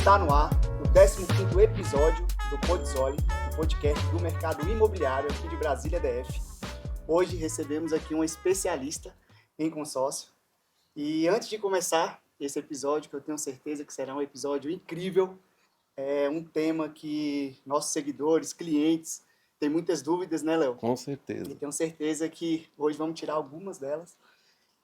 Está no ar o 15º episódio do Podzoli, o podcast do mercado imobiliário aqui de Brasília DF. Hoje recebemos aqui uma especialista em consórcio. E antes de começar esse episódio, que eu tenho certeza que será um episódio incrível, é um tema que nossos seguidores, clientes, têm muitas dúvidas, né, Léo? Com certeza. E tenho certeza que hoje vamos tirar algumas delas.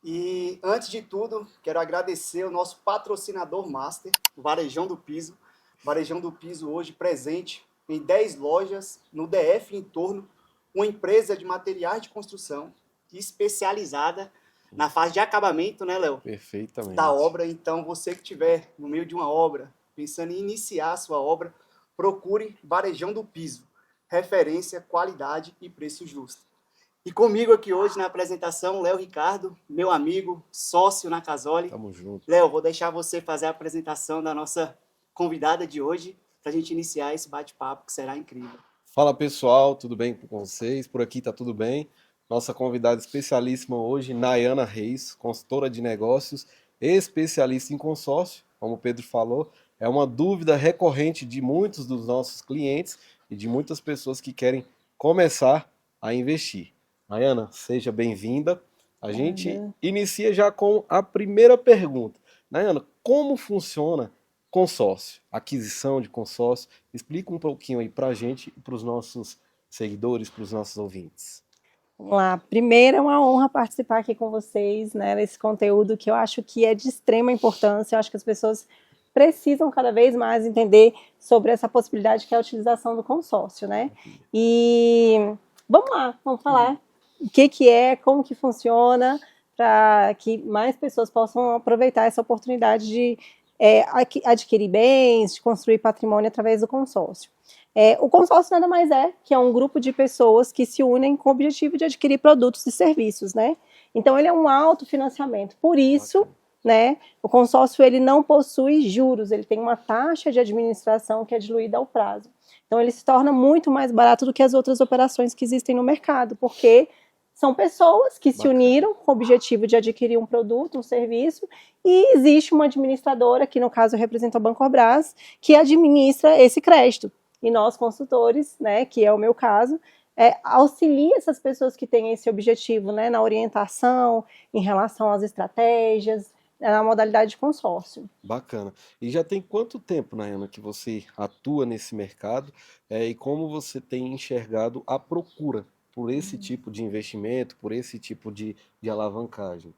E antes de tudo, quero agradecer o nosso patrocinador master, o Varejão do Piso. O Varejão do Piso hoje presente em 10 lojas no DF e em torno, uma empresa de materiais de construção especializada na fase de acabamento, né, Léo? Perfeitamente. Da obra. Então, você que estiver no meio de uma obra, pensando em iniciar a sua obra, procure Varejão do Piso. Referência, qualidade e preço justo. E comigo aqui hoje na apresentação, Léo Ricardo, meu amigo, sócio na Casoli. Tamo junto. Léo, vou deixar você fazer a apresentação da nossa convidada de hoje, para a gente iniciar esse bate-papo, que será incrível. Fala pessoal, tudo bem com vocês? Por aqui tá tudo bem. Nossa convidada especialíssima hoje, Nayana Reis, consultora de negócios, especialista em consórcio, como o Pedro falou. É uma dúvida recorrente de muitos dos nossos clientes e de muitas pessoas que querem começar a investir. Nayana, seja bem-vinda. A gente inicia já com a primeira pergunta. Nayana, como funciona consórcio, aquisição de consórcio? Explica um pouquinho aí pra gente e para os nossos seguidores, para os nossos ouvintes. Vamos lá. Primeiro, é uma honra participar aqui com vocês, né, nesse conteúdo que eu acho que é de extrema importância. Eu acho que as pessoas precisam cada vez mais entender sobre essa possibilidade que é a utilização do consórcio, né? E vamos lá, vamos falar o que é, como que funciona, para que mais pessoas possam aproveitar essa oportunidade de adquirir bens, de construir patrimônio através do consórcio. O consórcio nada mais é que é um grupo de pessoas que se unem com o objetivo de adquirir produtos e serviços, né? Então ele é um autofinanciamento. Por isso, né, o consórcio ele não possui juros, ele tem uma taxa de administração que é diluída ao prazo. Então ele se torna muito mais barato do que as outras operações que existem no mercado, porque são pessoas que se uniram com o objetivo de adquirir um produto, um serviço, e existe uma administradora, que no caso representa o Bancorbras, que administra esse crédito. E nós, consultores, né, que é o meu caso, auxilia essas pessoas que têm esse objetivo, né, na orientação, em relação às estratégias, na modalidade de consórcio. Bacana. E já tem quanto tempo, Nayana, que você atua nesse mercado e como você tem enxergado a procura por esse tipo de investimento, por esse tipo de alavancagem?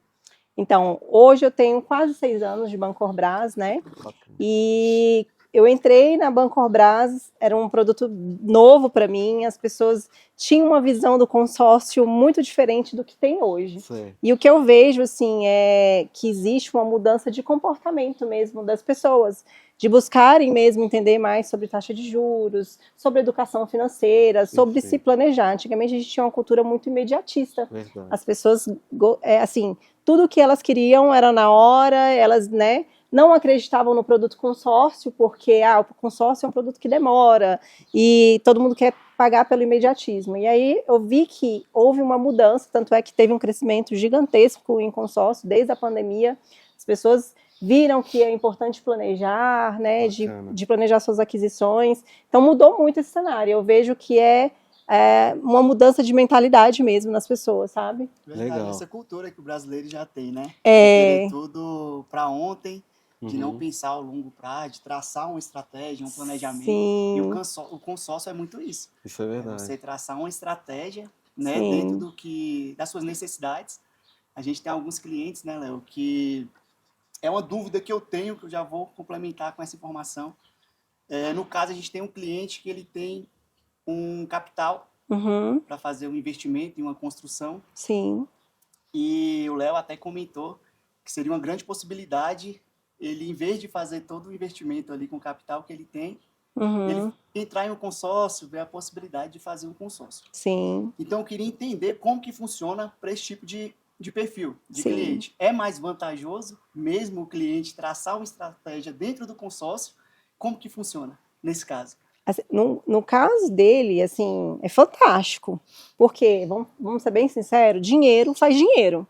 Então, hoje eu tenho quase 6 anos de Bancorbras, né? Bacana. E eu entrei na Bancorbras, era um produto novo para mim, as pessoas tinham uma visão do consórcio muito diferente do que tem hoje. Certo. E o que eu vejo, assim, é que existe uma mudança de comportamento mesmo das pessoas, de buscarem mesmo entender mais sobre taxa de juros, sobre educação financeira, sobre se planejar. Antigamente a gente tinha uma cultura muito imediatista. Verdade. As pessoas, assim, tudo que elas queriam era na hora, elas, né, não acreditavam no produto consórcio, porque o consórcio é um produto que demora e todo mundo quer pagar pelo imediatismo. E aí eu vi que houve uma mudança, tanto é que teve um crescimento gigantesco em consórcio desde a pandemia. As pessoas viram que é importante planejar, né, de planejar suas aquisições. Então mudou muito esse cenário. Eu vejo que é uma mudança de mentalidade mesmo nas pessoas, sabe? Verdade, Legal. essa cultura que o brasileiro já tem, né? É. De querer tudo para ontem, de não pensar ao longo prazo, de traçar uma estratégia, um planejamento. Sim. E o consórcio é muito isso. Isso é verdade. Você traçar uma estratégia, né, Sim. dentro das suas necessidades. A gente tem alguns clientes, né, Léo, que é uma dúvida que eu tenho, que eu já vou complementar com essa informação. No caso, a gente tem um cliente que ele tem um capital para fazer um investimento em uma construção. Sim. E o Léo até comentou que seria uma grande possibilidade ele, em vez de fazer todo o investimento ali com o capital que ele tem, ele entrar em um consórcio, ver a possibilidade de fazer um consórcio. Sim. Então, eu queria entender como que funciona para esse tipo de perfil de Sim. cliente. É mais vantajoso mesmo o cliente traçar uma estratégia dentro do consórcio? Como que funciona nesse caso? Assim, no caso dele, assim, é fantástico. Porque, vamos ser bem sinceros, dinheiro faz dinheiro.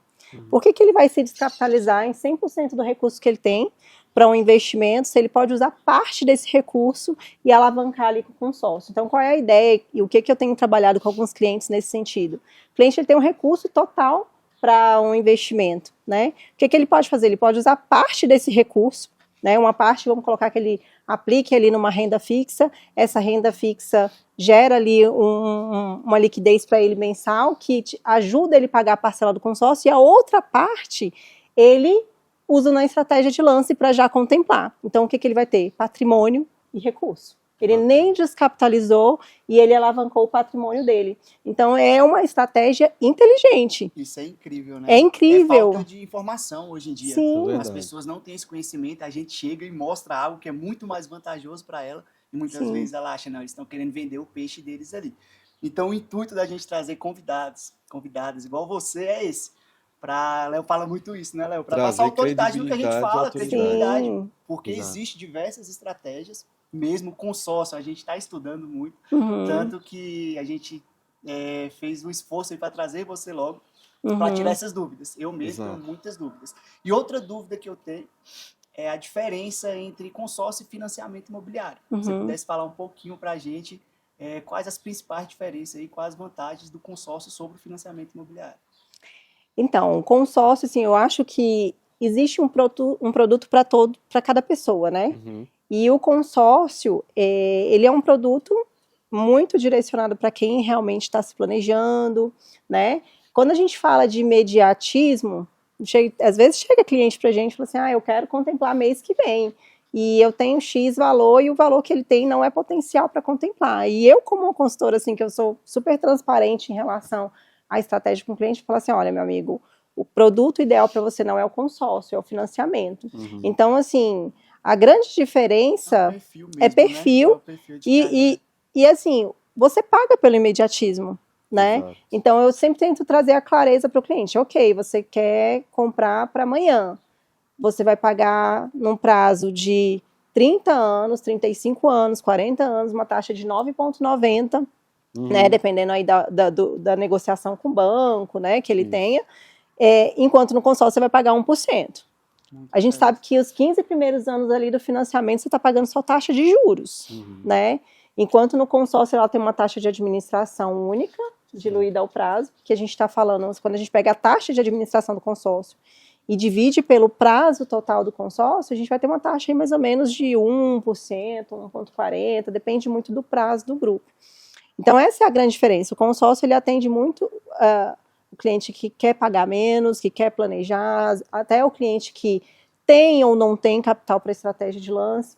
Por que ele vai se descapitalizar em 100% do recurso que ele tem para um investimento, se ele pode usar parte desse recurso e alavancar ali com o consórcio. Então, qual é a ideia e o que eu tenho trabalhado com alguns clientes nesse sentido? O cliente ele tem um recurso total para um investimento, né? O que ele pode fazer? Ele pode usar parte desse recurso, né? Uma parte, vamos colocar que ele aplique ali numa renda fixa, essa renda fixa gera ali uma liquidez para ele mensal que ajuda ele a pagar a parcela do consórcio, e a outra parte ele usa na estratégia de lance para já contemplar. Então, o que ele vai ter? Patrimônio e recurso. Ele nem descapitalizou e ele alavancou o patrimônio dele. Então, é uma estratégia inteligente. Isso é incrível, né? É incrível. É falta de informação hoje em dia. Sim. As pessoas não têm esse conhecimento, a gente chega e mostra algo que é muito mais vantajoso para ela, e muitas vezes ela acha, não, eles estão querendo vender o peixe deles ali. Então, o intuito da gente trazer convidadas igual você é esse. Léo fala muito isso, né, Léo? Para passar autoridade no que a gente fala, credibilidade. Porque existe diversas estratégias, mesmo o consórcio, a gente está estudando muito, tanto que a gente fez um esforço para trazer você logo, para tirar essas dúvidas. Eu mesmo tenho muitas dúvidas. E outra dúvida que eu tenho é a diferença entre consórcio e financiamento imobiliário. Se você pudesse falar um pouquinho para a gente quais as principais diferenças e quais as vantagens do consórcio sobre o financiamento imobiliário. Então, o consórcio, assim, eu acho que existe um produto para cada pessoa, né? E o consórcio, ele é um produto muito direcionado para quem realmente está se planejando, né? Quando a gente fala de imediatismo, às vezes chega cliente para a gente e fala assim, eu quero contemplar mês que vem, e eu tenho X valor, e o valor que ele tem não é potencial para contemplar. E eu, como uma consultora, assim, que eu sou super transparente em relação à estratégia com o cliente, falo assim, olha, meu amigo, o produto ideal para você não é o consórcio, é o financiamento. Então, assim, a grande diferença é perfil, né? E assim, você paga pelo imediatismo, né? Exato. Então, eu sempre tento trazer a clareza para o cliente. Ok, você quer comprar para amanhã. Você vai pagar num prazo de 30 anos, 35 anos, 40 anos, uma taxa de 9,90, né? Dependendo aí da negociação com o banco, né? Que ele tenha. Enquanto no consórcio você vai pagar 1%. A gente sabe que os 15 primeiros anos ali do financiamento você está pagando só taxa de juros, né? Enquanto no consórcio ela tem uma taxa de administração única, diluída ao prazo, que a gente está falando, quando a gente pega a taxa de administração do consórcio e divide pelo prazo total do consórcio, a gente vai ter uma taxa aí mais ou menos de 1%, 1,40%, depende muito do prazo do grupo. Então essa é a grande diferença. O consórcio ele atende muito o cliente que quer pagar menos, que quer planejar, até o cliente que tem ou não tem capital para estratégia de lance.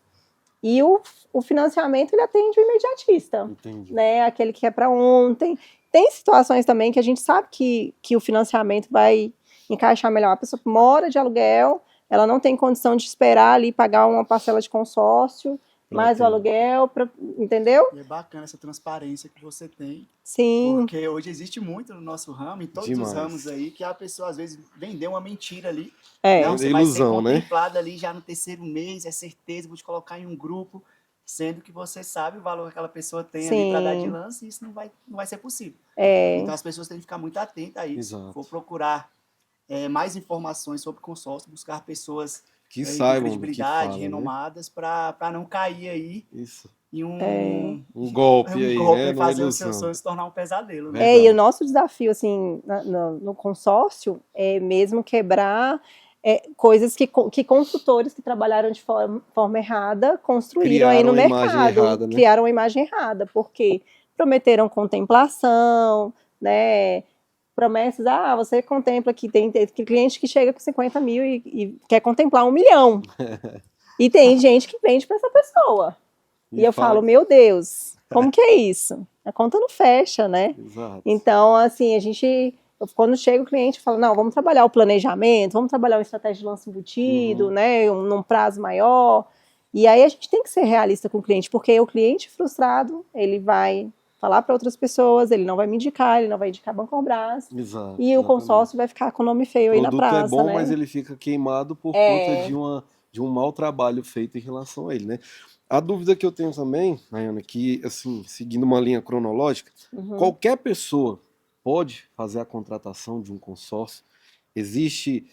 E o financiamento, ele atende o imediatista, né? Aquele que quer para ontem. Tem situações também que a gente sabe que o financiamento vai encaixar melhor. A pessoa mora de aluguel, ela não tem condição de esperar ali pagar uma parcela de consórcio, mais o aluguel, entendeu? E é bacana essa transparência que você tem. Sim. Porque hoje existe muito no nosso ramo, em todos os ramos aí, que a pessoa às vezes vendeu uma mentira ali. Não, você ilusão, vai ser contemplado ali já no terceiro mês, é certeza, vou te colocar em um grupo, sendo que você sabe o valor que aquela pessoa tem ali para dar de lance, e isso não vai ser possível. Então as pessoas têm que ficar muito atentas a isso. Exato. Vou procurar mais informações sobre consórcio, buscar pessoas que saibam, de credibilidade, renomadas, para não cair aí em um golpe aí, né? E fazer o seu sonho se tornar um pesadelo. Né? E o nosso desafio, assim, no consórcio é mesmo quebrar coisas que consultores que trabalharam de forma errada construíram aí no mercado, criaram uma imagem errada, porque prometeram contemplação, né? Promessas, você contempla que tem cliente que chega com 50 mil e quer contemplar 1 milhão. E tem gente que vende para essa pessoa. E eu falo, meu Deus, como que é isso? A conta não fecha, né? Exato. Então, assim, quando chega o cliente, fala, não, vamos trabalhar o planejamento, vamos trabalhar uma estratégia de lance embutido, né, num prazo maior. E aí a gente tem que ser realista com o cliente, porque o cliente frustrado, ele vai falar para outras pessoas, ele não vai me indicar, ele não vai indicar Bancobrás. Exato. E o consórcio vai ficar com o nome feio aí na praça, né? O produto é bom, mas ele fica queimado por conta de um mau trabalho feito em relação a ele, né? A dúvida que eu tenho também, Nayana, que, assim, seguindo uma linha cronológica, qualquer pessoa pode fazer a contratação de um consórcio? Existe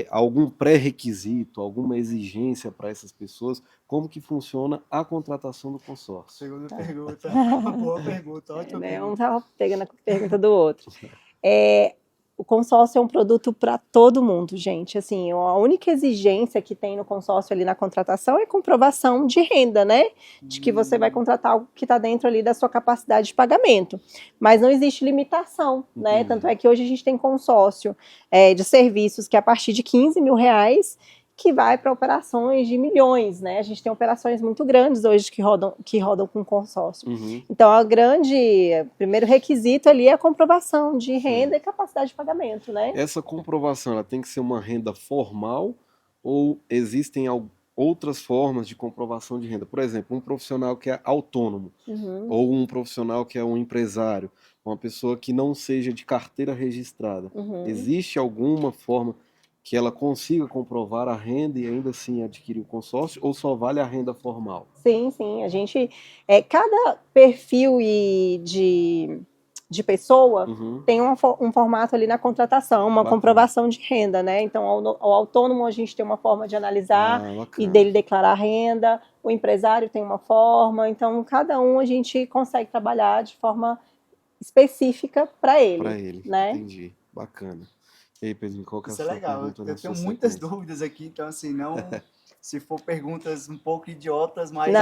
algum pré-requisito, alguma exigência para essas pessoas? Como que funciona a contratação do consórcio? Segunda pergunta. Boa pergunta, ótima Né? Um pergunta. estava pegando a pergunta do outro. O consórcio é um produto para todo mundo, gente. Assim, a única exigência que tem no consórcio ali na contratação é comprovação de renda, né? De que você vai contratar algo que está dentro ali da sua capacidade de pagamento. Mas não existe limitação, né? Entendi. Tanto é que hoje a gente tem consórcio de serviços que é a partir de R$15 mil, que vai para operações de milhões, né? A gente tem operações muito grandes hoje que rodam com consórcio. Uhum. Então, primeiro requisito ali é a comprovação de renda e capacidade de pagamento, né? Essa comprovação, ela tem que ser uma renda formal ou existem outras formas de comprovação de renda? Por exemplo, um profissional que é autônomo ou um profissional que é um empresário, uma pessoa que não seja de carteira registrada. Existe alguma forma que ela consiga comprovar a renda e ainda assim adquirir o consórcio, ou só vale a renda formal? Sim, sim. A gente, cada perfil de pessoa tem um formato ali na contratação, uma comprovação de renda, né? Então, o autônomo a gente tem uma forma de analisar e dele declarar a renda, o empresário tem uma forma, então cada um a gente consegue trabalhar de forma específica para ele. Para ele, né? Entendi. Bacana. E aí, Pedro, qual que é a Isso é sua legal. pergunta? Eu na tenho sua muitas sequência? dúvidas aqui, então assim, não. Se for perguntas um pouco idiotas, mas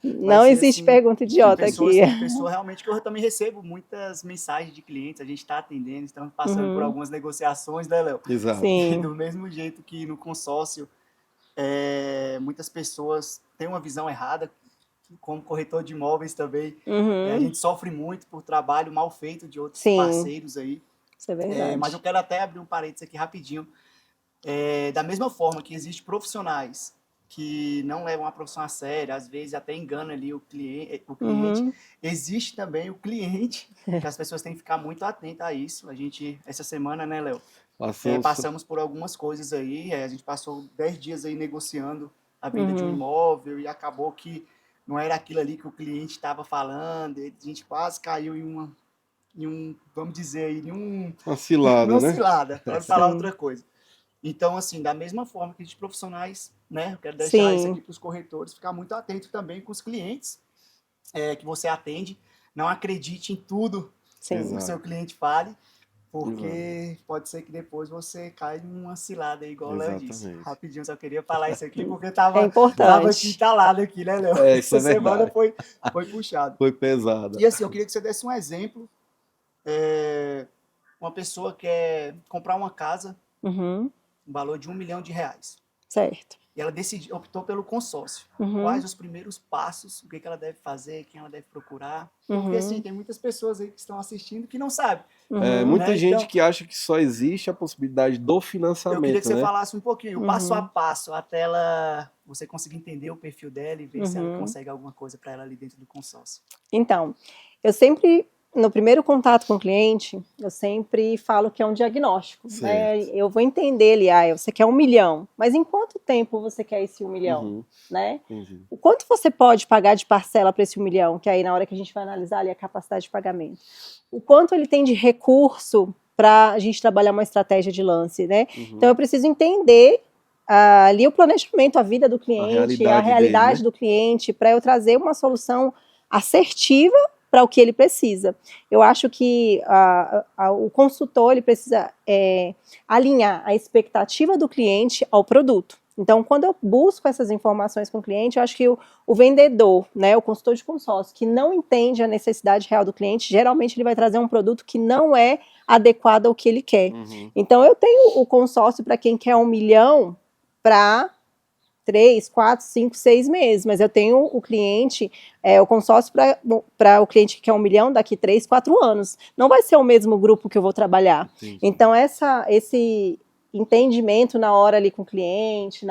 não existe assim, pergunta idiota aqui. de pessoas realmente que eu também recebo muitas mensagens de clientes, a gente está atendendo, estamos passando por algumas negociações, né, Léo? Exato. Sim. Do mesmo jeito que no consórcio, muitas pessoas têm uma visão errada, como corretor de imóveis também, a gente sofre muito por trabalho mal feito de outros parceiros aí. Isso é verdade. Mas eu quero até abrir um parênteses aqui rapidinho. Da mesma forma que existem profissionais que não levam a profissão a sério, às vezes até enganam ali o cliente, existe também o cliente, que as pessoas têm que ficar muito atentas a isso. A gente, essa semana, né, Léo, passamos por algumas coisas aí, a gente passou 10 dias aí negociando a venda de um imóvel e acabou que não era aquilo ali que o cliente estava falando, a gente quase caiu vamos dizer aí, uma cilada, numa né? cilada, para não falar outra coisa. Então, assim, da mesma forma que de profissionais, né? Eu quero deixar isso aqui para os corretores, ficar muito atento também com os clientes que você atende. Não acredite em tudo que o seu cliente fale, porque pode ser que depois você caia numa cilada aí, igual o Léo disse. Rapidinho, só queria falar isso aqui, porque tava aqui instalado aqui, né, Léo? Essa semana foi puxado. Foi pesado. E assim, eu queria que você desse um exemplo. Uma pessoa quer comprar uma casa, um valor de R$1 milhão. Certo. E ela optou pelo consórcio. Quais os primeiros passos, o que ela deve fazer, quem ela deve procurar? Porque assim, tem muitas pessoas aí que estão assistindo que não sabem. Muita gente que acha que só existe a possibilidade do financiamento. Eu queria que você falasse um pouquinho, o passo a passo, até você conseguir entender o perfil dela e ver se ela consegue alguma coisa para ela ali dentro do consórcio. Então, eu sempre, no primeiro contato com o cliente, eu sempre falo que é um diagnóstico, né? Eu vou entender ali, você quer R$1 milhão, mas em quanto tempo você quer esse R$1 milhão, né? O quanto você pode pagar de parcela para esse R$1 milhão, que aí na hora que a gente vai analisar ali a capacidade de pagamento. O quanto ele tem de recurso para a gente trabalhar uma estratégia de lance, né? Então eu preciso entender ali o planejamento, a vida do cliente, a realidade do cliente, para eu trazer uma solução assertiva para o que ele precisa. Eu acho que o consultor ele precisa alinhar a expectativa do cliente ao produto. Então, quando eu busco essas informações com o cliente, eu acho que o vendedor, né, o consultor de consórcio, que não entende a necessidade real do cliente, geralmente ele vai trazer um produto que não é adequado ao que ele quer. Então, eu tenho o consórcio para quem quer R$1 milhão para 3, 4, 5, 6 meses, mas eu tenho o cliente, o consórcio para o cliente que quer R$1 milhão daqui 3, 4 anos. Não vai ser o mesmo grupo que eu vou trabalhar. Então, esse entendimento na hora ali com o cliente,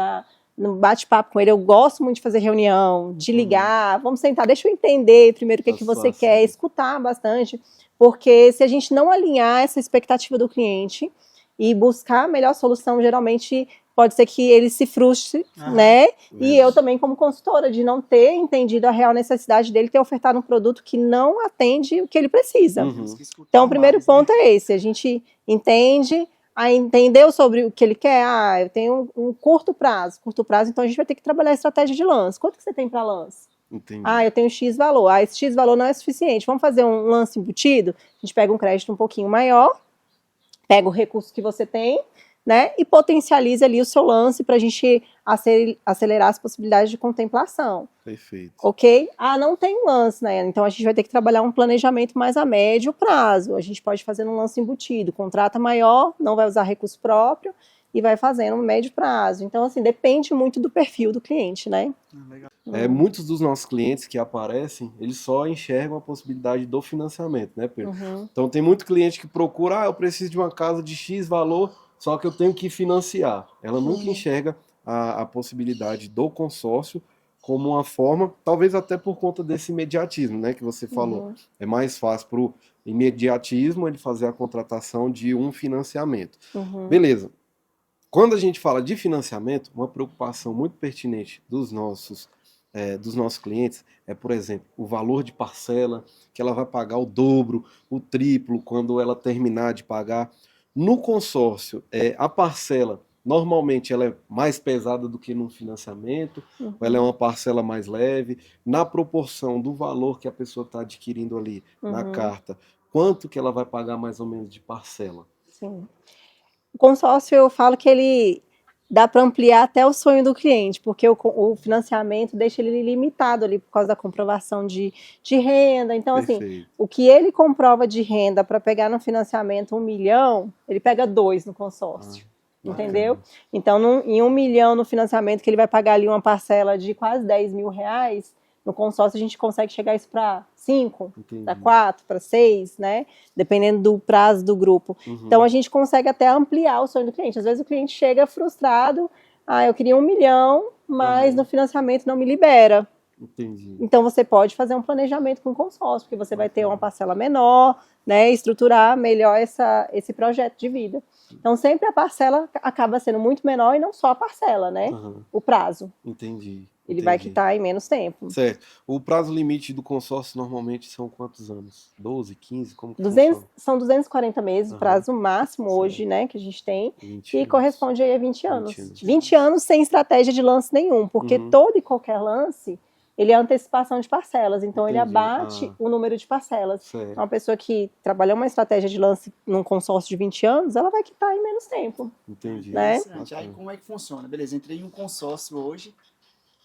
no bate-papo com ele, eu gosto muito de fazer reunião, de ligar, vamos sentar, deixa eu entender primeiro o que você quer, escutar bastante, porque se a gente não alinhar essa expectativa do cliente e buscar a melhor solução, geralmente pode ser que ele se frustre, né? E eu também, como consultora, de não ter entendido a real necessidade dele, ter ofertado um produto que não atende o que ele precisa. Então, o primeiro ponto é esse, a gente entende Aí entendeu sobre o que ele quer? Ah, eu tenho um curto prazo, então a gente vai ter que trabalhar a estratégia de lance. Quanto que você tem para lance? Entendi. Ah, eu tenho X valor. Ah, esse X valor não é suficiente. Vamos fazer um lance embutido? A gente pega um crédito um pouquinho maior, pega o recurso que você tem, né, e potencializa ali o seu lance para a gente acelerar as possibilidades de contemplação. Perfeito. Ok? Ah, não tem lance, né? Então a gente vai ter que trabalhar um planejamento mais a médio prazo. A gente pode fazer um lance embutido, contrata maior, não vai usar recurso próprio e vai fazendo um médio prazo. Então, assim, depende muito do perfil do cliente, né? Legal. Muitos dos nossos clientes que aparecem, eles só enxergam a possibilidade do financiamento, né, Pedro? Então tem muito cliente que procura, eu preciso de uma casa de X valor, só que eu tenho que financiar. Ela nunca enxerga a possibilidade do consórcio como uma forma, talvez até por conta desse imediatismo, né, que você falou. É mais fácil para o imediatismo ele fazer a contratação de um financiamento. Beleza. Quando a gente fala de financiamento, uma preocupação muito pertinente dos nossos clientes é, por exemplo, o valor de parcela, que ela vai pagar o dobro, o triplo, quando ela terminar de pagar. No consórcio, a parcela, normalmente, ela é mais pesada do que no financiamento, ou ela é uma parcela mais leve, na proporção do valor que a pessoa está adquirindo ali na carta, quanto que ela vai pagar mais ou menos de parcela? Sim. O consórcio, eu falo que ele dá para ampliar até o sonho do cliente, porque o financiamento deixa ele limitado ali por causa da comprovação de renda. Então, Perfeito. assim, o que ele comprova de renda para pegar no financiamento 1 milhão, ele pega 2 no consórcio. Entendeu? Então, em 1 milhão no financiamento, que ele vai pagar ali uma parcela de quase 10 mil reais, no consórcio a gente consegue chegar isso para 5, para 4, para 6, né? Dependendo do prazo do grupo. Então a gente consegue até ampliar o sonho do cliente. Às vezes o cliente chega frustrado, eu queria 1 milhão, mas no financiamento não me libera. Entendi. Então você pode fazer um planejamento com o consórcio, porque você vai ter uma parcela menor, né? Estruturar melhor esse projeto de vida. Então sempre a parcela acaba sendo muito menor e não só a parcela, né? O prazo. Entendi. Ele vai quitar em menos tempo. Certo. O prazo limite do consórcio normalmente são quantos anos? 12, 15? Como que funciona? São 240 meses, o prazo máximo hoje, né, que a gente tem, e corresponde aí a 20 anos. 20 anos sem estratégia de lance nenhum, porque todo e qualquer lance, ele é antecipação de parcelas, então ele abate o número de parcelas. Certo. Uma pessoa que trabalhou uma estratégia de lance num consórcio de 20 anos, ela vai quitar em menos tempo. Entendi. Né? Aí como é que funciona? Beleza, entrei em um consórcio hoje,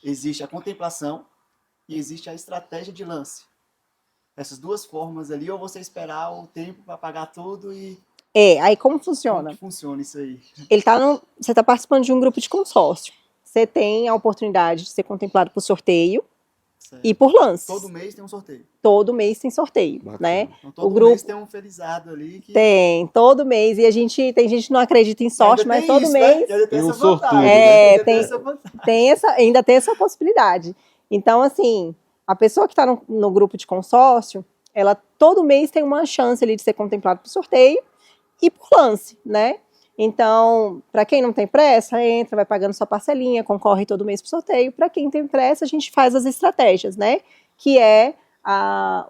existe a contemplação e existe a estratégia de lance. Essas duas formas ali, ou você esperar o tempo para pagar tudo e... Aí como funciona? Como que funciona isso aí? Você está participando de um grupo de consórcio. Você tem a oportunidade de ser contemplado por sorteio, certo, e por lances. Todo mês tem um sorteio. Todo mês tem sorteio, né? Então, todo mês tem um felizado ali que... Tem, todo mês. E tem gente que não acredita em sorte, mas todo isso, mês... Né? Tem um sortudo. Ainda tem essa possibilidade. Então, assim, a pessoa que está no grupo de consórcio, ela todo mês tem uma chance ali de ser contemplada por sorteio e por lance, né? Então, para quem não tem pressa, entra, vai pagando sua parcelinha, concorre todo mês pro sorteio. Para quem tem pressa, a gente faz as estratégias, né? Que é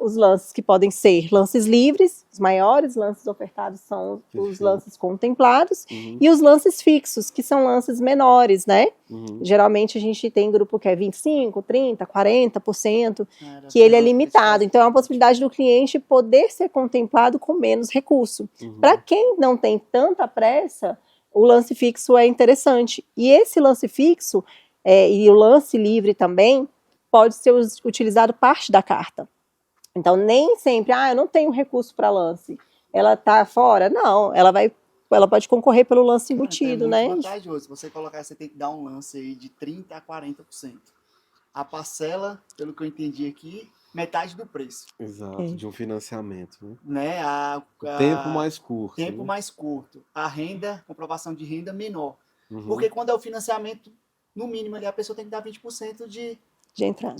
os lances que podem ser lances livres, os maiores lances ofertados são os lances contemplados, e os lances fixos, que são lances menores, né? Geralmente a gente tem grupo que é 25%, 30%, 40%, que ele é limitado. Então é uma possibilidade do cliente poder ser contemplado com menos recurso. Para quem não tem tanta pressa, o lance fixo é interessante. E esse lance fixo, e o lance livre também, pode ser utilizado parte da carta. Então, nem sempre, eu não tenho recurso para lance. Ela está fora? Não, ela pode concorrer pelo lance embutido, então é né? Vantajoso. Se você colocar, você tem que dar um lance aí de 30% a 40%. A parcela, pelo que eu entendi aqui, metade do preço. Exato, de um financiamento. Né? Tempo mais curto. Tempo mais curto. A renda, comprovação de renda menor. Porque quando é o financiamento, no mínimo ali, a pessoa tem que dar 20% de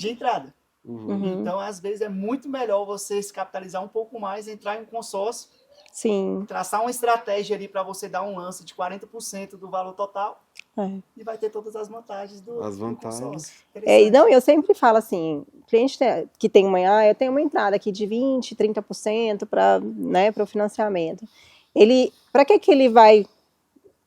entrada. Então, às vezes, é muito melhor você se capitalizar um pouco mais, entrar em um consórcio, traçar uma estratégia ali para você dar um lance de 40% do valor total e vai ter todas as vantagens do consórcio. Eu sempre falo assim, cliente que tem eu tenho uma entrada aqui de 20%, 30% para o financiamento. Para que ele vai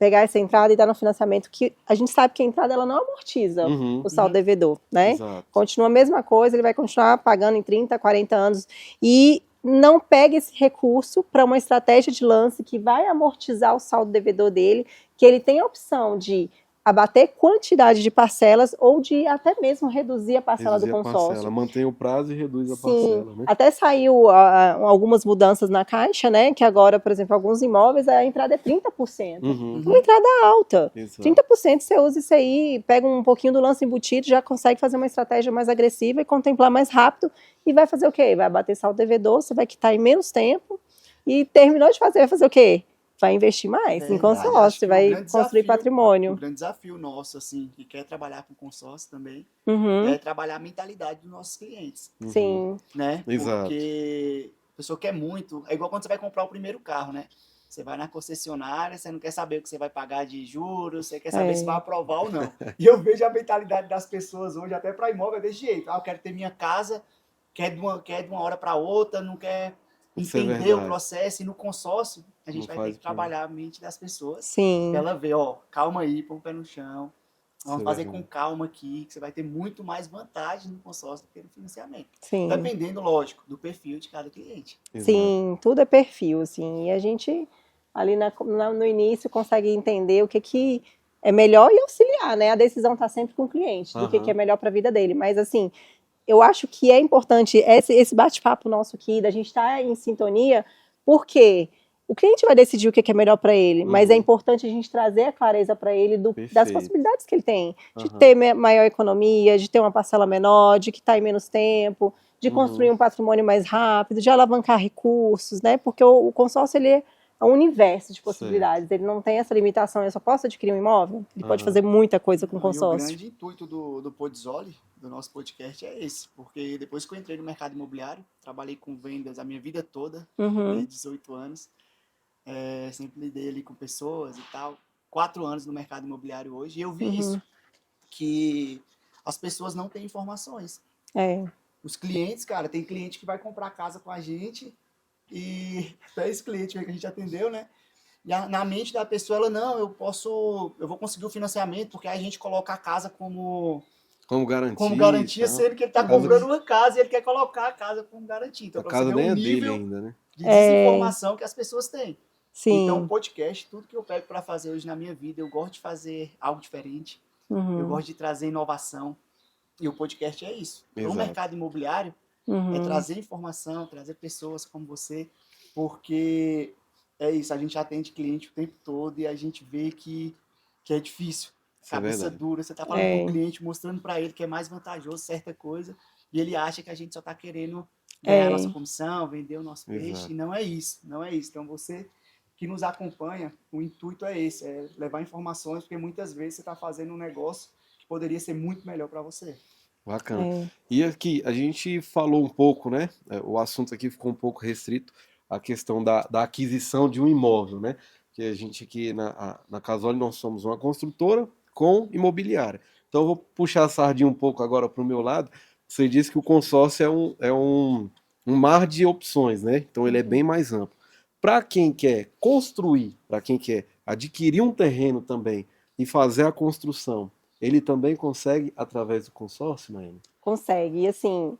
pegar essa entrada e dar no financiamento, que a gente sabe que a entrada ela não amortiza o saldo devedor, né? Exato. Continua a mesma coisa, ele vai continuar pagando em 30, 40 anos. E não pegue esse recurso para uma estratégia de lance que vai amortizar o saldo devedor dele, que ele tem a opção de abater quantidade de parcelas ou de até mesmo reduzir a parcela do consórcio. Mantém o prazo e reduz a Sim, parcela, né? até saiu algumas mudanças na Caixa, né? Que agora, por exemplo, alguns imóveis a entrada é 30%. Uma entrada alta. Exato. 30% você usa isso aí, pega um pouquinho do lance embutido, já consegue fazer uma estratégia mais agressiva e contemplar mais rápido. E vai fazer o quê? Vai abater saldo devedor, você vai quitar em menos tempo. E terminou de fazer, vai fazer o quê? Vai investir mais em consórcio, vai construir patrimônio. Um grande desafio nosso, assim, que quer trabalhar com consórcio também, é trabalhar a mentalidade dos nossos clientes. Sim. Né? Exato. Porque a pessoa quer muito, é igual quando você vai comprar o primeiro carro, né? Você vai na concessionária, você não quer saber o que você vai pagar de juros, você quer saber se vai aprovar ou não. E eu vejo a mentalidade das pessoas hoje, até para imóvel, é desse jeito. Eu quero ter minha casa, quer de uma hora para outra, não quer entender o processo. E no consórcio, a gente vai ter que trabalhar a mente das pessoas. Sim. Pra ela ver, ó, calma aí, põe o pé no chão. Vamos fazer com calma aqui, que você vai ter muito mais vantagem no consórcio do que no financiamento. Sim. Dependendo, lógico, do perfil de cada cliente. Sim, tudo é perfil, assim. E a gente, ali no início, consegue entender o que é melhor e auxiliar, né? A decisão está sempre com o cliente, do que é melhor para a vida dele. Mas, assim, eu acho que é importante esse bate-papo nosso aqui, da gente estar em sintonia, porque o cliente vai decidir o que é melhor para ele, mas é importante a gente trazer a clareza para ele das possibilidades que ele tem, de ter maior economia, de ter uma parcela menor, de quitar em menos tempo, de construir um patrimônio mais rápido, de alavancar recursos, né? Porque o consórcio, ele é um universo de possibilidades, ele não tem essa limitação, eu só posso adquirir um imóvel, ele pode fazer muita coisa com o consórcio. E o grande intuito do Podzoli, do nosso podcast, é esse, porque depois que eu entrei no mercado imobiliário, trabalhei com vendas a minha vida toda, desde 18 anos, sempre lidei ali com pessoas e tal, 4 anos no mercado imobiliário hoje, e eu vi isso, que as pessoas não têm informações. Os clientes, cara, tem cliente que vai comprar casa com a gente, e até esse cliente que a gente atendeu, né? E na mente da pessoa, ela, não, eu vou conseguir o financiamento, porque a gente coloca a casa como garantia, sendo que ele está comprando uma casa e ele quer colocar a casa como garantia. Então, a casa nem é dele ainda, né? De desinformação que as pessoas têm. Sim. Então, podcast, tudo que eu pego para fazer hoje na minha vida, eu gosto de fazer algo diferente, eu gosto de trazer inovação, e o podcast é isso. No mercado imobiliário, é trazer informação, trazer pessoas como você, porque é isso, a gente atende cliente o tempo todo e a gente vê que é difícil. Cabeça dura, você tá falando com o cliente, mostrando para ele que é mais vantajoso certa coisa, e ele acha que a gente só tá querendo ganhar a nossa comissão, vender o nosso peixe, e não é isso, não é isso. Então, você que nos acompanha, o intuito é esse, é levar informações, porque muitas vezes você está fazendo um negócio que poderia ser muito melhor para você. Bacana. E aqui, a gente falou um pouco, né? O assunto aqui ficou um pouco restrito, a questão da aquisição de um imóvel, né? Que a gente aqui na Casoli, nós somos uma construtora com imobiliária. Então eu vou puxar a sardinha um pouco agora para o meu lado. Você disse que o consórcio é um mar de opções, né? Então ele é bem mais amplo. Para quem quer construir, para quem quer adquirir um terreno também e fazer a construção, ele também consegue através do consórcio, Naine? Consegue. E assim,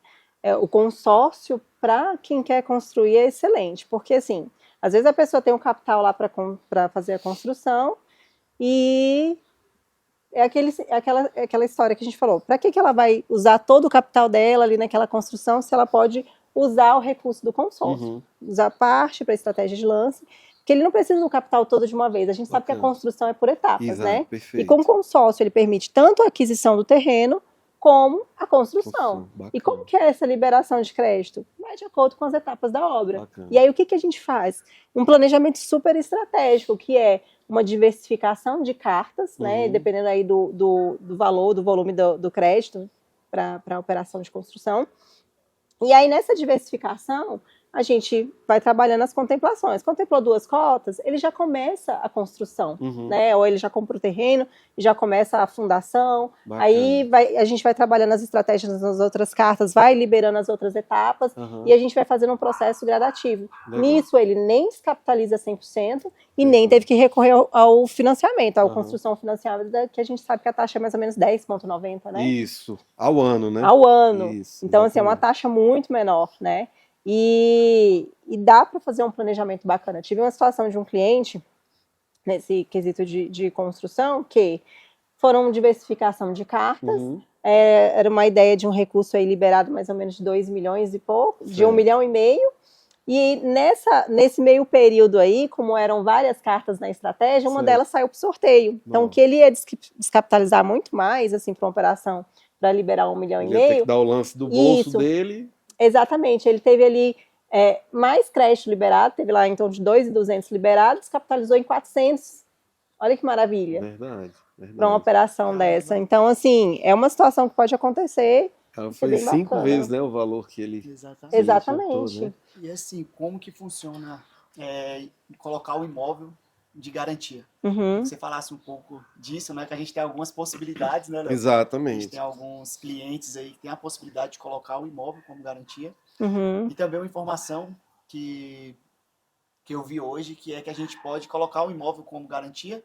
o consórcio para quem quer construir é excelente, porque assim, às vezes a pessoa tem um capital lá para fazer a construção e é aquela história que a gente falou. Para que ela vai usar todo o capital dela ali naquela construção se ela pode usar o recurso do consórcio? Usar parte para estratégia de lance, porque ele não precisa do capital todo de uma vez. A gente sabe que a construção é por etapas, né? Perfeito. E com o consórcio ele permite tanto a aquisição do terreno como a construção. E como que é essa liberação de crédito? Vai de acordo com as etapas da obra. E aí o que a gente faz? Um planejamento super estratégico, que é uma diversificação de cartas, né? Dependendo aí do valor, do volume do crédito para a operação de construção. E aí nessa diversificação, a gente vai trabalhando as contemplações. Contemplou 2 cotas, ele já começa a construção, né? Ou ele já compra o terreno, já começa a fundação. Bacana. Aí a gente vai trabalhando as estratégias nas outras cartas, vai liberando as outras etapas e a gente vai fazendo um processo gradativo. Legal. Nisso, ele nem se capitaliza 100% e nem teve que recorrer ao financiamento, à construção financiada, que a gente sabe que a taxa é mais ou menos 10,90, né? Isso, ao ano, né? Ao ano. Isso, então, assim, é uma exatamente. taxa muito menor, né? E dá para fazer um planejamento bacana. Eu tive uma situação de um cliente, nesse quesito de construção, que foram diversificação de cartas, era uma ideia de um recurso aí liberado mais ou menos de 2 milhões e pouco, de 1,5 milhão, e nesse meio período aí, como eram várias cartas na estratégia, uma delas saiu para o sorteio. Então, o que ele ia descapitalizar muito mais, assim, para uma operação para liberar 1,5 milhão. Ia ter que dar o lance do bolso dele. Exatamente, ele teve ali mais crédito liberado, teve lá em torno de 2.200 liberados, capitalizou em 400. Olha que maravilha. Verdade. Para uma operação dessa. Então, assim, é uma situação que pode acontecer. Foi 5 vezes, né, o valor que ele... Exatamente. Soltou, né? E assim, como que funciona colocar o imóvel de garantia? Que você falasse um pouco disso, né? Que a gente tem algumas possibilidades, né, Léo? Exatamente. A gente tem alguns clientes aí que tem a possibilidade de colocar o imóvel como garantia. E também uma informação que eu vi hoje, que é que a gente pode colocar o imóvel como garantia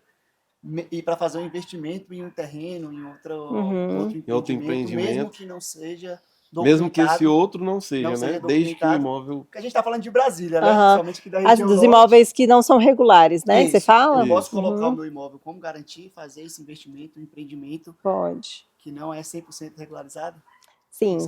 e para fazer um investimento em um terreno, em outro empreendimento, mesmo que não seja documentado. Mesmo que esse outro não seja, né? Desde que o imóvel... Porque a gente está falando de Brasília, né? Principalmente aqui da região dos imóveis que não são regulares, né? Que você fala? Eu posso colocar o meu imóvel como garantia e fazer esse investimento, um empreendimento que não é 100% regularizado? Sim,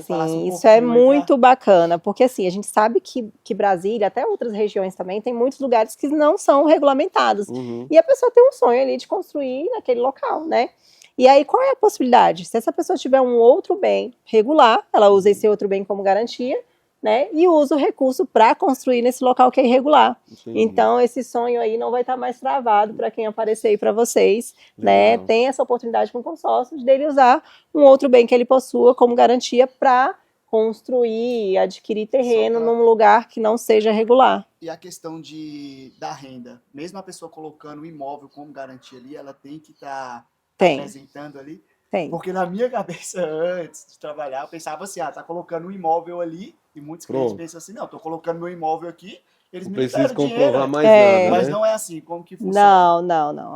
isso é muito bacana, porque assim, a gente sabe que Brasília, até outras regiões também, tem muitos lugares que não são regulamentados. E a pessoa tem um sonho ali de construir naquele local, né? E aí, qual é a possibilidade? Se essa pessoa tiver um outro bem regular, ela usa esse outro bem como garantia, né? E usa o recurso para construir nesse local que é irregular. Entendi. Então, esse sonho aí não vai estar mais travado para quem aparecer aí para vocês, né? Tem essa oportunidade com o consórcio de dele usar um outro bem que ele possua como garantia para construir, adquirir terreno num lugar que não seja regular. E a questão da renda, mesmo a pessoa colocando o imóvel como garantia ali, ela tem que estar apresentando ali? Tem. Porque na minha cabeça, antes de trabalhar, eu pensava assim, tá colocando um imóvel ali, e muitos clientes pensam assim, não, tô colocando meu imóvel aqui, eles não me preciso comprovar dinheiro, mais nada, mas né? não é assim, como que funciona? Não.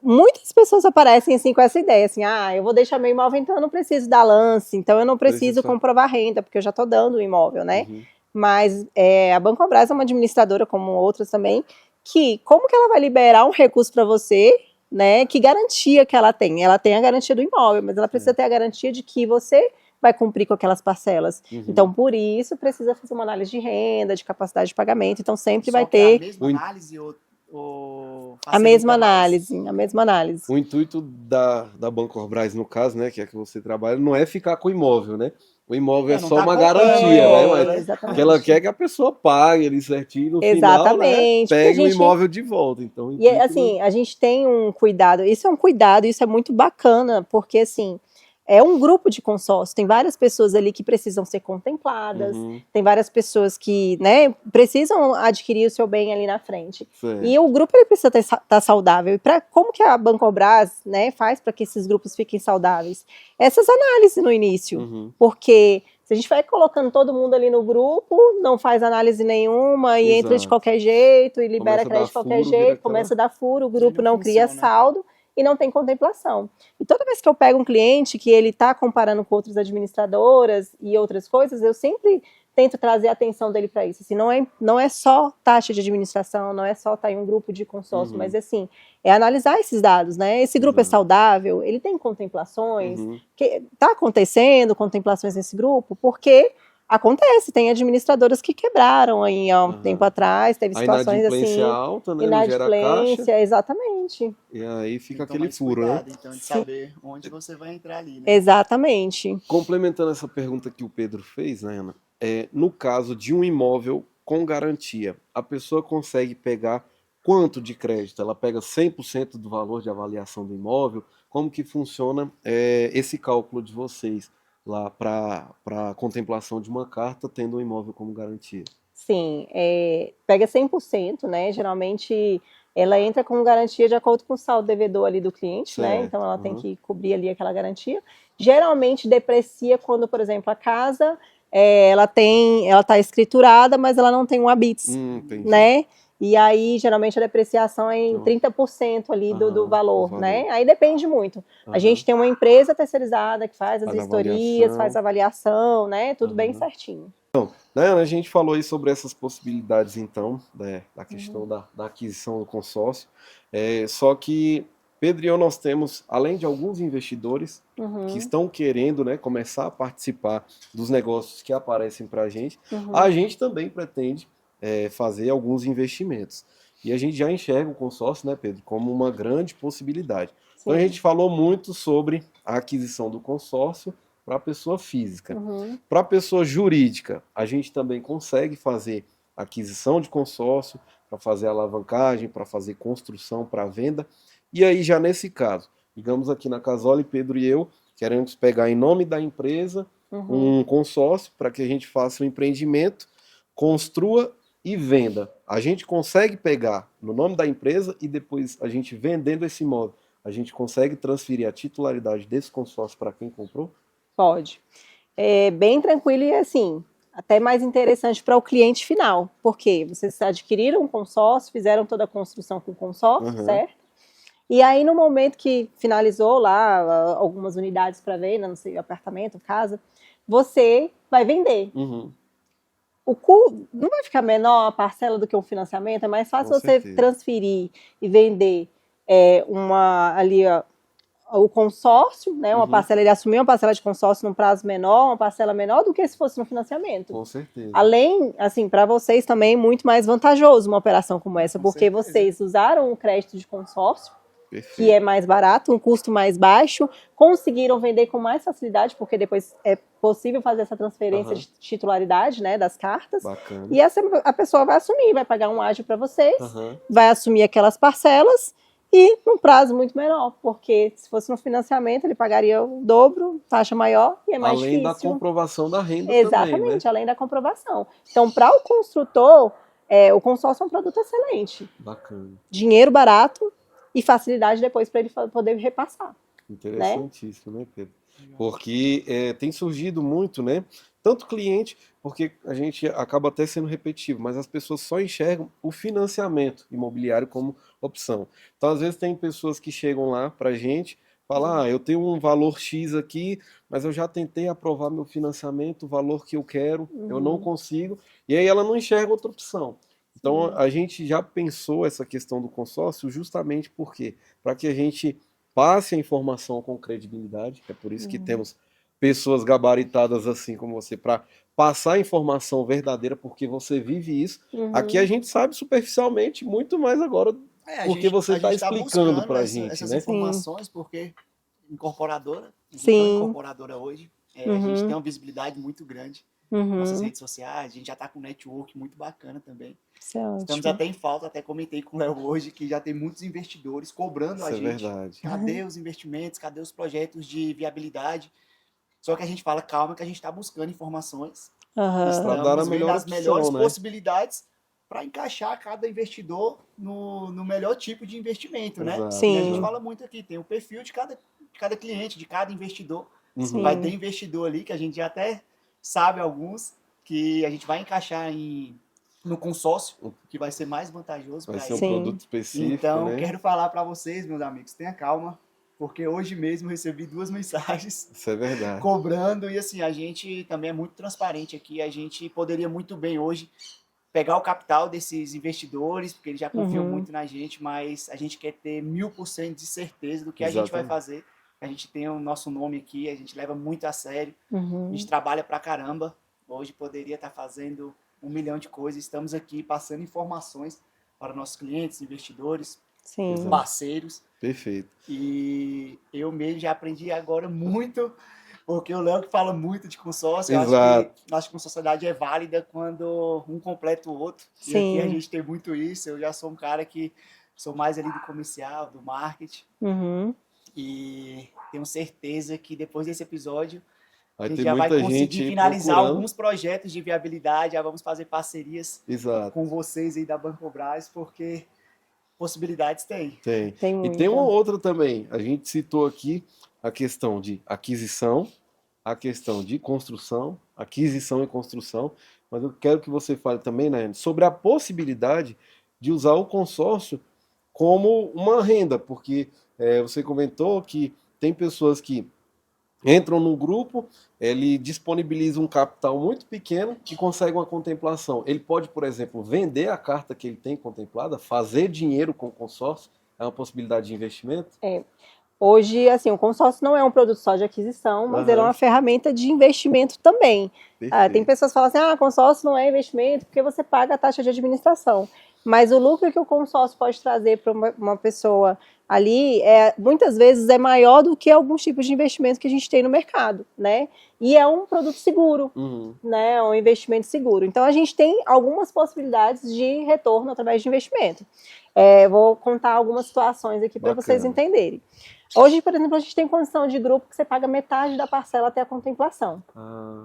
Muitas pessoas aparecem assim com essa ideia, assim, eu vou deixar meu imóvel, então eu não preciso dar lance, então eu não preciso comprovar renda, porque eu já tô dando o imóvel, né? Mas a Bancobras é uma administradora, como outras também, que como que ela vai liberar um recurso para você, né? Que garantia que ela tem? Ela tem a garantia do imóvel, mas ela precisa ter a garantia de que você vai cumprir com aquelas parcelas. Então, por isso, precisa fazer uma análise de renda, de capacidade de pagamento. Então, sempre vai ter... a mesma análise ou a mesma análise. O intuito da Bancobras, no caso, né, que é que você trabalha, não é ficar com o imóvel, né? O imóvel é só uma garantia, né? Mas que ela quer que a pessoa pague ali certinho no final, né? Pegue o imóvel de volta. Então, e assim, a gente tem um cuidado, isso é muito bacana, porque assim, é um grupo de consórcio, tem várias pessoas ali que precisam ser contempladas, tem várias pessoas que, né, precisam adquirir o seu bem ali na frente. E o grupo ele precisa estar saudável. E como que a Bancobras, né, faz para que esses grupos fiquem saudáveis? Essas análises no início, porque se a gente vai colocando todo mundo ali no grupo, não faz análise nenhuma e entra de qualquer jeito e libera crédito de qualquer jeito, começa a dar furo, o grupo não cria saldo e não tem contemplação. E toda vez que eu pego um cliente que ele está comparando com outras administradoras e outras coisas, eu sempre tento trazer a atenção dele para isso. Assim, não é só taxa de administração, não é só estar em um grupo de consórcio, mas assim, é analisar esses dados, né? Esse grupo é saudável, ele tem contemplações, que está acontecendo contemplações nesse grupo, porque acontece, tem administradoras que quebraram aí há um tempo atrás, teve situações assim. Alta, né? Inadimplência, exatamente. E aí fica aquele furo, né? Então, de saber onde você vai entrar ali, né? Exatamente. Complementando essa pergunta que o Pedro fez, né, Ana? No caso de um imóvel com garantia, a pessoa consegue pegar quanto de crédito? Ela pega 100% do valor de avaliação do imóvel? Como que funciona esse cálculo de vocês? lá para a contemplação de uma carta tendo um imóvel como garantia? Sim, pega 100%, né? Geralmente ela entra com garantia de acordo com o saldo devedor ali do cliente, né? Então Certo. ela tem que cobrir ali aquela garantia. Geralmente deprecia quando, por exemplo, a casa ela está escriturada, mas ela não tem um habite, Entendi. né? E aí, geralmente, a depreciação é em Então, 30% ali do valor, valor. né? Aí depende muito. A gente tem uma empresa terceirizada que faz as Faz vistorias, avaliação. faz avaliação, né? Tudo bem certinho. Né, a gente falou aí sobre essas possibilidades, então, da questão da aquisição do consórcio. Só que, Pedro e eu, nós temos, além de alguns investidores que estão querendo, né, começar a participar dos negócios que aparecem para a gente também pretende fazer alguns investimentos. E a gente já enxerga o consórcio, né, Pedro, como uma grande possibilidade. Então a gente falou muito sobre a aquisição do consórcio para a pessoa física. Para a pessoa jurídica, a gente também consegue fazer aquisição de consórcio, para fazer alavancagem, para fazer construção para venda. E aí, já nesse caso, digamos aqui na Casole, Pedro e eu queremos pegar em nome da empresa um consórcio para que a gente faça um empreendimento, construa e venda. A gente consegue pegar no nome da empresa e depois a gente vendendo esse imóvel, a gente consegue transferir a titularidade desse consórcio para quem comprou? Pode. É bem tranquilo e assim, até mais interessante para o cliente final, porque vocês adquiriram um consórcio, fizeram toda a construção com o consórcio, certo? E aí, no momento que finalizou lá algumas unidades para venda, não sei, apartamento, casa, você vai vender. O custo não vai ficar menor a parcela do que um financiamento, é mais fácil você transferir e vender o consórcio, né? Uma parcela, ele assumir uma parcela de consórcio num prazo menor, uma parcela menor do que se fosse no financiamento. Com certeza. Além, assim, para vocês também é muito mais vantajoso uma operação como essa, porque vocês usaram o crédito de consórcio, que é mais barato, um custo mais baixo, conseguiram vender com mais facilidade, porque depois é possível fazer essa transferência de titularidade, né, das cartas. Bacana. E a pessoa vai assumir, vai pagar um ágio para vocês, vai assumir aquelas parcelas e num prazo muito menor, porque se fosse no financiamento ele pagaria o dobro, taxa maior e é mais difícil. Além da comprovação da renda Exatamente, também, né? Além da comprovação. Então, para o construtor, o consórcio é um produto excelente. Bacana. Dinheiro barato e facilidade depois para ele poder repassar. Interessantíssimo, né, Pedro? Porque tem surgido muito, né? Tanto cliente, porque a gente acaba até sendo repetitivo, mas as pessoas só enxergam o financiamento imobiliário como opção. Então, às vezes, tem pessoas que chegam lá para a gente, falam, eu tenho um valor X aqui, mas eu já tentei aprovar meu financiamento, o valor que eu quero, eu não consigo, e aí ela não enxerga outra opção. Então, a gente já pensou essa questão do consórcio justamente porque para que a gente passe a informação com credibilidade, é por isso que temos pessoas gabaritadas assim como você, para passar a informação verdadeira, porque você vive isso. Aqui a gente sabe superficialmente muito mais agora, porque você está explicando para a gente, essas né? informações, porque incorporadora, a gente é uma incorporadora hoje, a gente tem uma visibilidade muito grande. Nossas redes sociais, a gente já está com um network muito bacana também. Estamos até em falta, até comentei com o Léo hoje, que já tem muitos investidores cobrando a gente. Verdade. Cadê os investimentos, cadê os projetos de viabilidade? Só que a gente fala, calma, que a gente está buscando informações. Estamos vendo as melhores possibilidades para encaixar cada investidor no melhor tipo de investimento, né? Sim. E a gente fala muito aqui, tem o perfil de cada cliente, de cada investidor. Vai ter investidor ali, que a gente já até sabe alguns, que a gente vai encaixar no consórcio, que vai ser mais vantajoso para ele. Vai ser um produto específico, então, né? Quero falar para vocês, meus amigos, tenha calma, porque hoje mesmo recebi 2 mensagens Isso é verdade. cobrando, e assim, a gente também é muito transparente aqui, a gente poderia muito bem hoje pegar o capital desses investidores, porque eles já confiam muito na gente, mas a gente quer ter 1000% de certeza do que a gente vai fazer. A gente tem o nosso nome aqui, a gente leva muito a sério, a gente trabalha pra caramba. Hoje poderia estar fazendo 1 milhão de coisas. Estamos aqui passando informações para nossos clientes, investidores, parceiros. Perfeito. E eu mesmo já aprendi agora muito, porque o Léo que fala muito de consórcio, Exato. eu acho que uma sociedade é válida quando um completa o outro. E aqui a gente tem muito isso. Eu já sou um cara que sou mais ali do comercial, do marketing. E tenho certeza que depois desse episódio A Vai gente ter já vai muita conseguir gente finalizar procurando. alguns projetos de viabilidade, já vamos fazer parcerias Exato. com vocês aí da Bancobras, porque possibilidades tem. Tem. Tem E tem muita. uma outra também. A gente citou aqui a questão de aquisição, a questão de construção, aquisição e construção, mas eu quero que você fale também, né, sobre a possibilidade de usar o consórcio como uma renda, porque você comentou que tem pessoas que entram no grupo, ele disponibiliza um capital muito pequeno e consegue uma contemplação. Ele pode, por exemplo, vender a carta que ele tem contemplada, fazer dinheiro com o consórcio, é uma possibilidade de investimento? Hoje, assim, o consórcio não é um produto só de aquisição, mas ele é Aham. uma ferramenta de investimento também. Tem Perfeito. pessoas que falam assim, consórcio não é investimento porque você paga a taxa de administração. Mas o lucro que o consórcio pode trazer para uma pessoa ali, muitas vezes é maior do que alguns tipos de investimento que a gente tem no mercado, né? E é um produto seguro, Uhum. né? Um investimento seguro. Então, a gente tem algumas possibilidades de retorno através de investimento. Vou contar algumas situações aqui para vocês Bacana. entenderem. Hoje, por exemplo, a gente tem condição de grupo que você paga metade da parcela até a contemplação.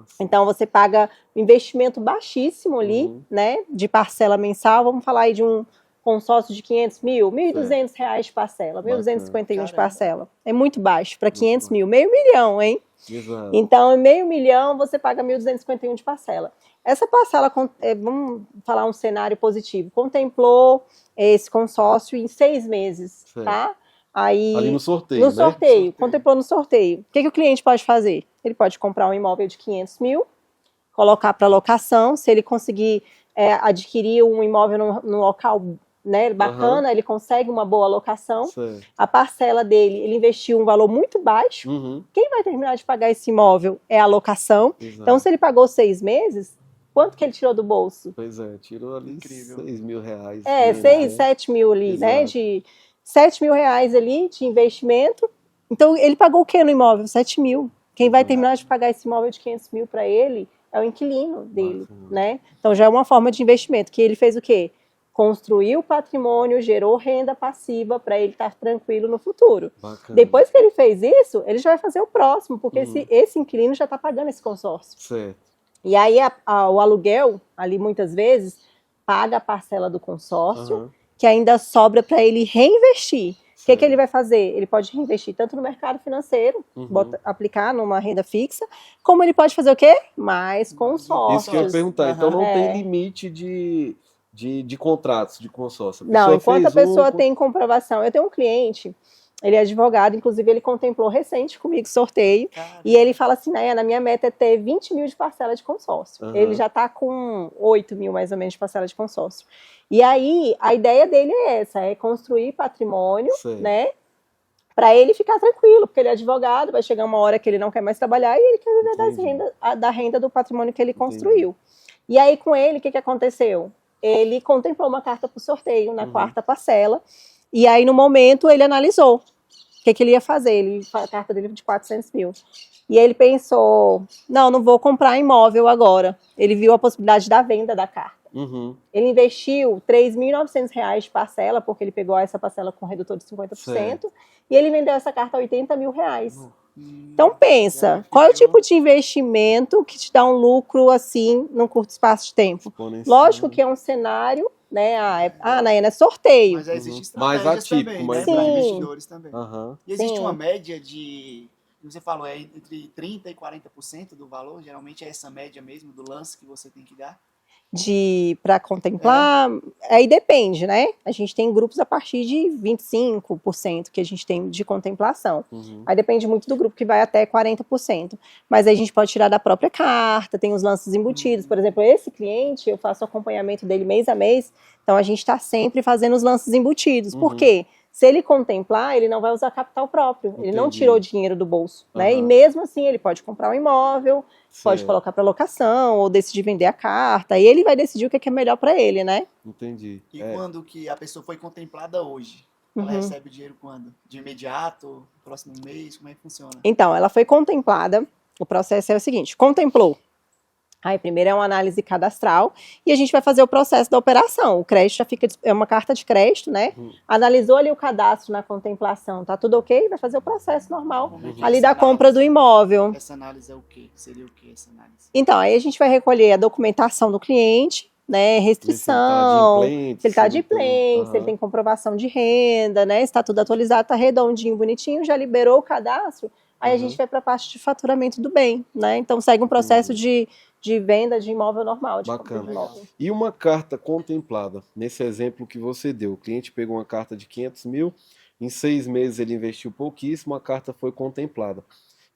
Sim. Então, você paga um investimento baixíssimo ali, Uhum. né, de parcela mensal. Vamos falar aí de um consórcio de 500 mil, R$ 1.200 de parcela, R$ 1.251 de Caramba. parcela. É muito baixo para 500 baixo. mil, meio milhão, hein? Exato. Então, em meio milhão, você paga 1.251 de parcela. Essa parcela, vamos falar um cenário positivo, contemplou esse consórcio em 6 meses, Certo. tá? Aí, Ali no sorteio, no né? sorteio, contemplou no sorteio. O que o cliente pode fazer? Ele pode comprar um imóvel de 500 mil, colocar para locação, se ele conseguir adquirir um imóvel num local, né, bacana, ele consegue uma boa locação. Certo. A parcela dele, ele investiu um valor muito baixo. Uhum. Quem vai terminar de pagar esse imóvel é a locação. Exato. Então, se ele pagou 6 meses, quanto que ele tirou do bolso? Pois é, tirou ali Incrível. R$ 6.000. 6, 7 mil ali, né? Exato. De 7 mil reais ali de investimento. Então, ele pagou o que no imóvel? 7 mil. Quem vai terminar de pagar esse imóvel de 500 mil para ele é o inquilino dele, Bacana. né? Então, já é uma forma de investimento, que ele fez o quê? Construiu patrimônio, gerou renda passiva para ele estar tranquilo no futuro. Bacana. Depois que ele fez isso, ele já vai fazer o próximo, porque esse inquilino já está pagando esse consórcio. Certo. E aí o aluguel, ali muitas vezes, paga a parcela do consórcio, Aham. que ainda sobra para ele reinvestir. O que Certo. ele vai fazer? Ele pode reinvestir tanto no mercado financeiro, aplicar numa renda fixa, como ele pode fazer o quê? Mais consórcios. Isso que eu ia perguntar. Então não É. tem limite de contratos de consórcio. Não, enquanto a fez pessoa tem comprovação. Eu tenho um cliente, ele é advogado, inclusive ele contemplou recente comigo sorteio, Caramba. e ele fala assim, Nayana, a minha meta é ter 20 mil de parcela de consórcio. Aham. Ele já está com 8 mil mais ou menos de parcela de consórcio. E aí, a ideia dele é essa, é construir patrimônio, Certo. né, para ele ficar tranquilo, porque ele é advogado, vai chegar uma hora que ele não quer mais trabalhar e ele quer viver da renda do patrimônio que ele construiu. E aí, com ele, o que aconteceu? Ele contemplou uma carta para o sorteio na quarta parcela, e aí, no momento, ele analisou o que ele ia fazer. A carta dele de 400 mil. E aí ele pensou, não vou comprar imóvel agora. Ele viu a possibilidade da venda da carta. Uhum. Ele investiu R$ 3.900 de parcela, porque ele pegou essa parcela com redutor de 50%, Certo. e ele vendeu essa carta a R$ 80 mil. Então pensa, qual é o tipo de investimento que te dá um lucro assim, num curto espaço de tempo? Exponencial. Lógico que é um cenário, né? Nayana, é sorteio. Mas existe Mais estratégias atípico, também, mais né, para atípico. investidores também. Aham. E existe Sim. uma média de, você falou, entre 30% e 40% do valor, geralmente é essa média mesmo do lance que você tem que dar? Para contemplar, aí depende, né? A gente tem grupos a partir de 25% que a gente tem de contemplação. Aí depende muito do grupo, que vai até 40%. Mas aí a gente pode tirar da própria carta, tem os lances embutidos. Por exemplo, esse cliente, eu faço acompanhamento dele mês a mês, então a gente está sempre fazendo os lances embutidos. Por quê? Se ele contemplar, ele não vai usar capital próprio. Ele não Entendi. tirou dinheiro do bolso, né? E Aham. mesmo assim, ele pode comprar um imóvel, pode Certo. colocar para locação ou decidir vender a carta. E ele vai decidir o que é melhor para ele, né? Entendi. E quando que a pessoa foi contemplada hoje? Ela recebe o dinheiro quando? De imediato? Próximo mês? Como é que funciona? Então, ela foi contemplada. O processo é o seguinte: contemplou. Aí, primeiro é uma análise cadastral e a gente vai fazer o processo da operação. O crédito já fica, é uma carta de crédito, né? Analisou ali o cadastro na contemplação, tá tudo ok? Vai fazer o processo normal Como é que ali essa da compra do análise- imóvel. Essa análise é o quê? Seria o quê essa análise? Então, aí a gente vai recolher a documentação do cliente, né? Ver se ele tá Restrição, adimplente, se ele está se ele tem- adimplente, se ele Aham. tem comprovação de renda, né? Se está tudo atualizado, está redondinho, bonitinho, já liberou o cadastro. Aí a gente vai para a parte de faturamento do bem, né? Então segue um processo de venda de imóvel normal, de compra de Bacana. imóvel. E uma carta contemplada, nesse exemplo que você deu, o cliente pegou uma carta de 500 mil, em 6 meses ele investiu pouquíssimo, a carta foi contemplada.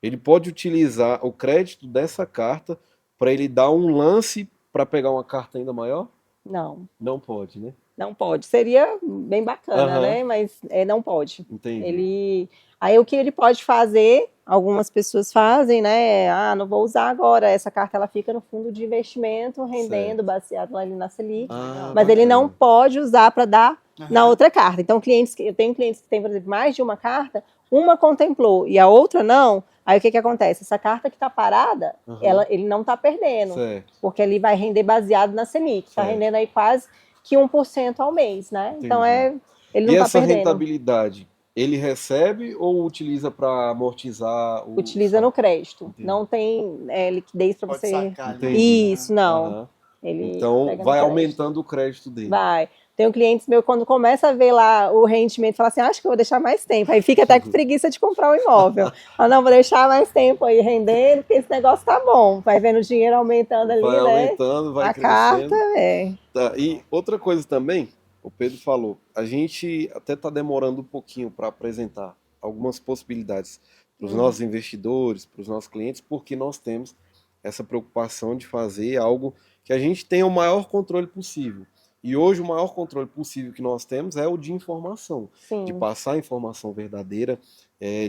Ele pode utilizar o crédito dessa carta para ele dar um lance para pegar uma carta ainda maior? Não, Não pode, né? não pode. Seria bem bacana, Aham. né? Mas não pode. Entendi. Aí o que ele pode fazer, algumas pessoas fazem, né? Ah, não vou usar agora. Essa carta ela fica no fundo de investimento, rendendo, Certo. baseado lá ali na Selic. Ah, Mas ele não bacana. pode usar para dar na Aham. outra carta. Então, eu tenho clientes que têm, por exemplo, mais de uma carta, uma contemplou e a outra não. Aí o que acontece? Essa carta que está parada, Aham. ele não está perdendo, Certo. porque ele vai render baseado na Selic. Está Certo. rendendo aí quase que 1% ao mês, né? Então Entendi. ele E não está essa perdendo. rentabilidade, ele recebe ou utiliza para amortizar o Utiliza no crédito. Entendi. Não tem liquidez para Pode você. sacar ali. Entendi. Isso, não. Aham. Ele Então pega no vai crédito. aumentando o crédito dele. Vai. Tenho clientes meus, quando começa a ver lá o rendimento, fala assim, acho que eu vou deixar mais tempo. Aí fica até com preguiça de comprar o imóvel. Ah, não, vou deixar mais tempo aí rendendo, porque esse negócio tá bom. Vai vendo o dinheiro aumentando ali, Vai né? aumentando, vai A crescendo. carta, Tá, e outra coisa também, o Pedro falou, a gente até está demorando um pouquinho para apresentar algumas possibilidades para os nossos investidores, para os nossos clientes, porque nós temos essa preocupação de fazer algo que a gente tenha o maior controle possível. E hoje o maior controle possível que nós temos é o de informação, de sim. passar a informação verdadeira,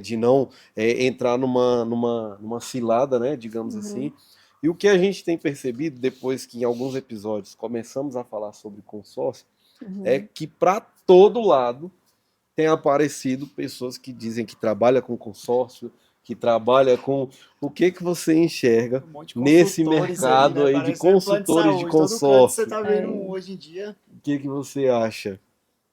de não entrar numa cilada, né, digamos assim. E o que a gente tem percebido depois que em alguns episódios começamos a falar sobre consórcio é que para todo lado tem aparecido pessoas que dizem que trabalha com consórcio, que trabalha com o que você enxerga Um monte de nesse consultores mercado ali, né? aí de Parecendo plano de consultores de saúde. Todo canto você consórcio. tá vendo hoje em dia. O que você acha?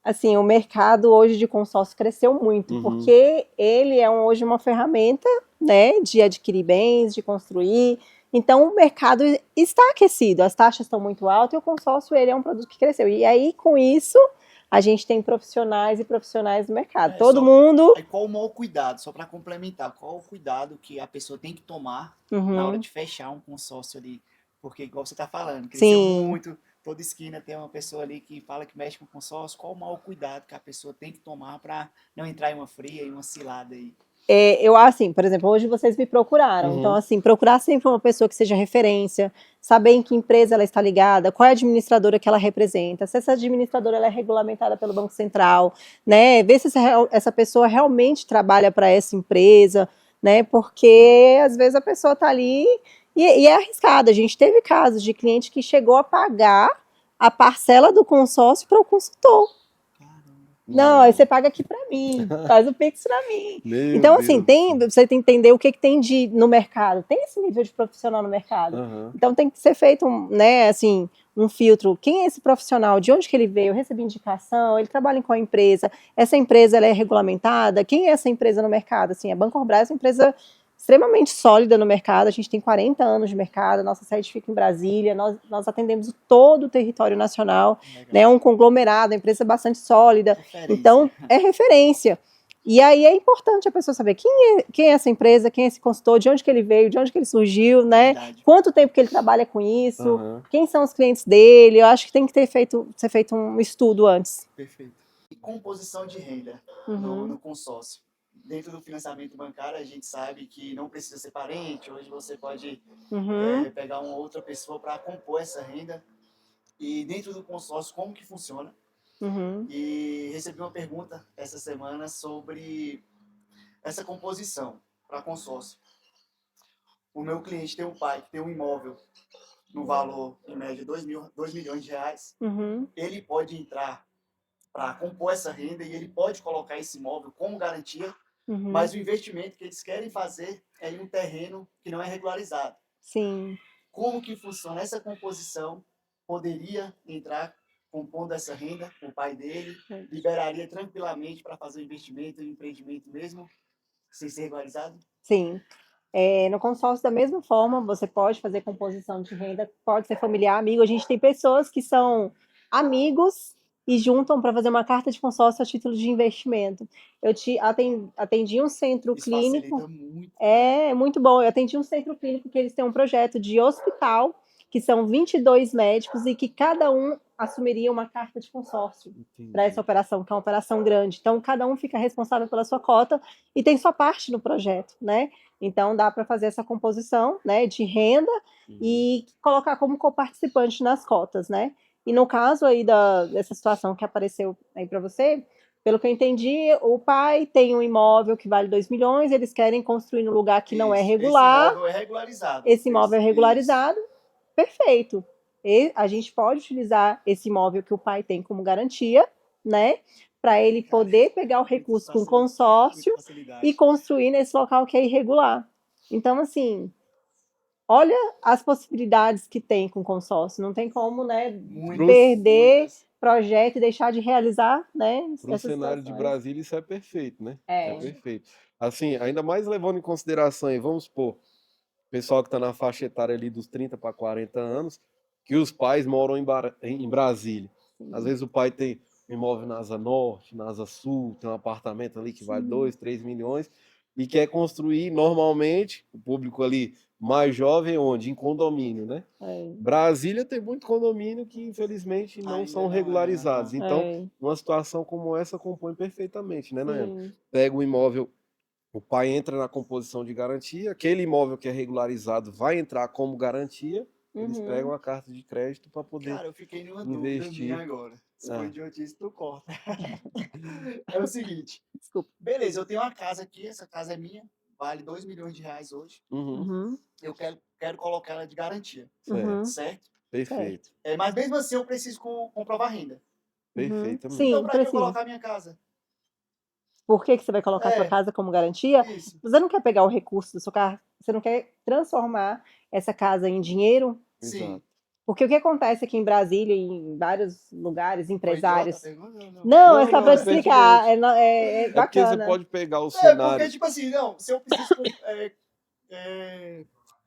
Assim, o mercado hoje de consórcio cresceu muito, porque ele é hoje uma ferramenta, né, de adquirir bens, de construir. Então, o mercado está aquecido, as taxas estão muito altas e o consórcio ele é um produto que cresceu. E aí, com isso, a gente tem profissionais e profissionais no mercado. Todo mundo... Aí qual o maior cuidado, só para complementar, qual o cuidado que a pessoa tem que tomar na hora de fechar um consórcio ali? Porque, igual você está falando, cresceu muito, toda esquina tem uma pessoa ali que fala que mexe com consórcio. Qual o maior cuidado que a pessoa tem que tomar para não entrar em uma fria e uma cilada aí? Eu, assim, por exemplo, hoje vocês me procuraram. Então, assim, procurar sempre uma pessoa que seja referência, saber em que empresa ela está ligada, qual é a administradora que ela representa, se essa administradora ela é regulamentada pelo Banco Central, né? Ver se essa pessoa realmente trabalha para essa empresa, né? Porque às vezes a pessoa está ali e é arriscada. A gente teve casos de cliente que chegou a pagar a parcela do consórcio para o consultor. Não, aí você paga aqui para mim, faz o Pix para mim. Então, assim, você tem que entender o que tem no mercado. Tem esse nível de profissional no mercado. Então, tem que ser feito, né, assim, um filtro. Quem é esse profissional? De onde que ele veio? Eu recebi indicação? Ele trabalha em qual empresa? Essa empresa, ela é regulamentada? Quem é essa empresa no mercado? Assim, a Bancorbras é uma empresa extremamente sólida no mercado. A gente tem 40 anos de mercado, nossa sede fica em Brasília, nós atendemos todo o território nacional, né, é um conglomerado, a empresa é bastante sólida, então é referência. E aí é importante a pessoa saber quem é essa empresa, quem é esse consultor, de onde que ele veio, de onde que ele surgiu, né? Quanto tempo que ele trabalha com isso, quem são os clientes dele. Eu acho que tem que ser feito um estudo antes. Perfeito. E composição de renda no consórcio? Dentro do financiamento bancário, a gente sabe que não precisa ser parente. Hoje você pode pegar uma outra pessoa para compor essa renda. E dentro do consórcio, como que funciona? E recebi uma pergunta essa semana sobre essa composição para consórcio. O meu cliente tem um pai que tem um imóvel no valor, em média, 2 milhões de reais. Ele pode entrar para compor essa renda e ele pode colocar esse imóvel como garantia. Mas o investimento que eles querem fazer é em um terreno que não é regularizado. Sim. como que funciona essa composição? Poderia entrar compondo essa renda, o pai dele, liberaria tranquilamente para fazer o investimento e o empreendimento mesmo, sem ser regularizado? Sim. No consórcio, da mesma forma, você pode fazer composição de renda, pode ser familiar, amigo. A gente tem pessoas que são amigos e juntam para fazer uma carta de consórcio a título de investimento. Eu atendi um centro Isso clínico. facilita muito. É muito bom. Eu atendi um centro clínico que eles têm um projeto de hospital, que são 22 médicos e que cada um assumiria uma carta de consórcio para essa operação, que é uma operação grande. Então, cada um fica responsável pela sua cota e tem sua parte no projeto, né? Então, dá para fazer essa composição, né, de renda e colocar como coparticipante nas cotas, né? E no caso aí dessa situação que apareceu aí para você, pelo que eu entendi, o pai tem um imóvel que vale 2 milhões, eles querem construir no lugar que não é regular. Esse imóvel é regularizado. Esse imóvel é regularizado, perfeito. E a gente pode utilizar esse imóvel que o pai tem como garantia, né? Para ele poder pegar o recurso com consórcio e construir nesse local que é irregular. Então, assim, olha as possibilidades que tem com consórcio. Não tem como, né, perder projeto e deixar de realizar, né? Para o cenário de Brasília, isso é perfeito, né? É perfeito. Assim, ainda mais levando em consideração aí, vamos supor, o pessoal que está na faixa etária ali dos 30 para 40 anos, que os pais moram em Brasília. Às vezes o pai tem um imóvel na Asa Norte, na Asa Sul, tem um apartamento ali que vale 2, 3 milhões e quer construir normalmente, o público ali mais jovem, onde? Em condomínio, né? Brasília tem muito condomínio que infelizmente não são regularizados. Então, uma situação como essa compõe perfeitamente, né, Nayana? Pega o imóvel, o pai entra na composição de garantia, aquele imóvel que é regularizado vai entrar como garantia, eles pegam a carta de crédito para poder investir. Cara, eu fiquei numa dúvida minha agora. Se for idiotice, tu corta. É o seguinte. Desculpa. Beleza, eu tenho uma casa aqui, essa casa é minha, vale 2 milhões de reais hoje. Eu quero colocar ela de garantia. Certo? Perfeito. Mas mesmo assim eu preciso comprovar renda. Perfeitamente. Sim, então, para que eu colocar minha casa? Por que você vai colocar sua casa como garantia? Isso. Você não quer pegar o recurso da sua casa, você não quer transformar essa casa em dinheiro? Sim. Porque o que acontece aqui em Brasília e em vários lugares, empresários... Não, é só para explicar, é bacana. Porque você pode pegar o cenário... Porque, tipo assim, não, se eu preciso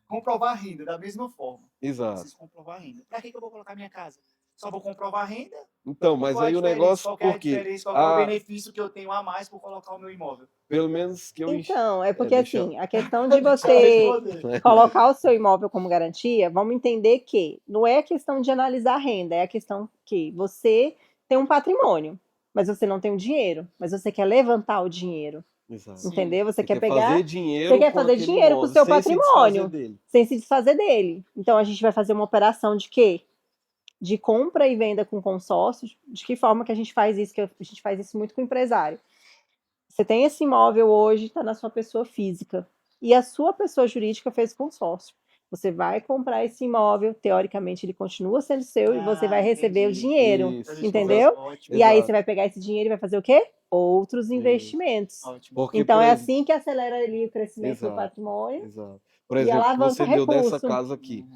comprovar a renda da mesma forma. Exato. Eu preciso comprovar a renda. Para que eu vou colocar minha casa? Só vou comprovar a renda? Então, mas aí o negócio... Qual é a diferença? Qual é o benefício que eu tenho a mais por colocar o meu imóvel? Pelo menos que eu... Então, é porque assim, a questão de você colocar o seu imóvel como garantia, vamos entender que não é a questão de analisar a renda, é a questão que você tem um patrimônio, mas você não tem o dinheiro, mas você quer levantar o dinheiro. Exato. Entendeu? Você quer pegar... fazer dinheiro você quer fazer dinheiro com o seu patrimônio, sem se desfazer dele. Então, a gente vai fazer uma operação de quê? De compra e venda com consórcio. De que forma que a gente faz isso? Que a gente faz isso muito com o empresário. Você tem esse imóvel hoje, está na sua pessoa física, e a sua pessoa jurídica fez consórcio. Você vai comprar esse imóvel, teoricamente ele continua sendo seu e você vai receber o dinheiro, entendeu? E aí você vai pegar esse dinheiro e vai fazer o quê? Outros investimentos. Porque, então é assim que acelera ali o crescimento do patrimônio. Exato. Por exemplo, você deu dessa casa aqui.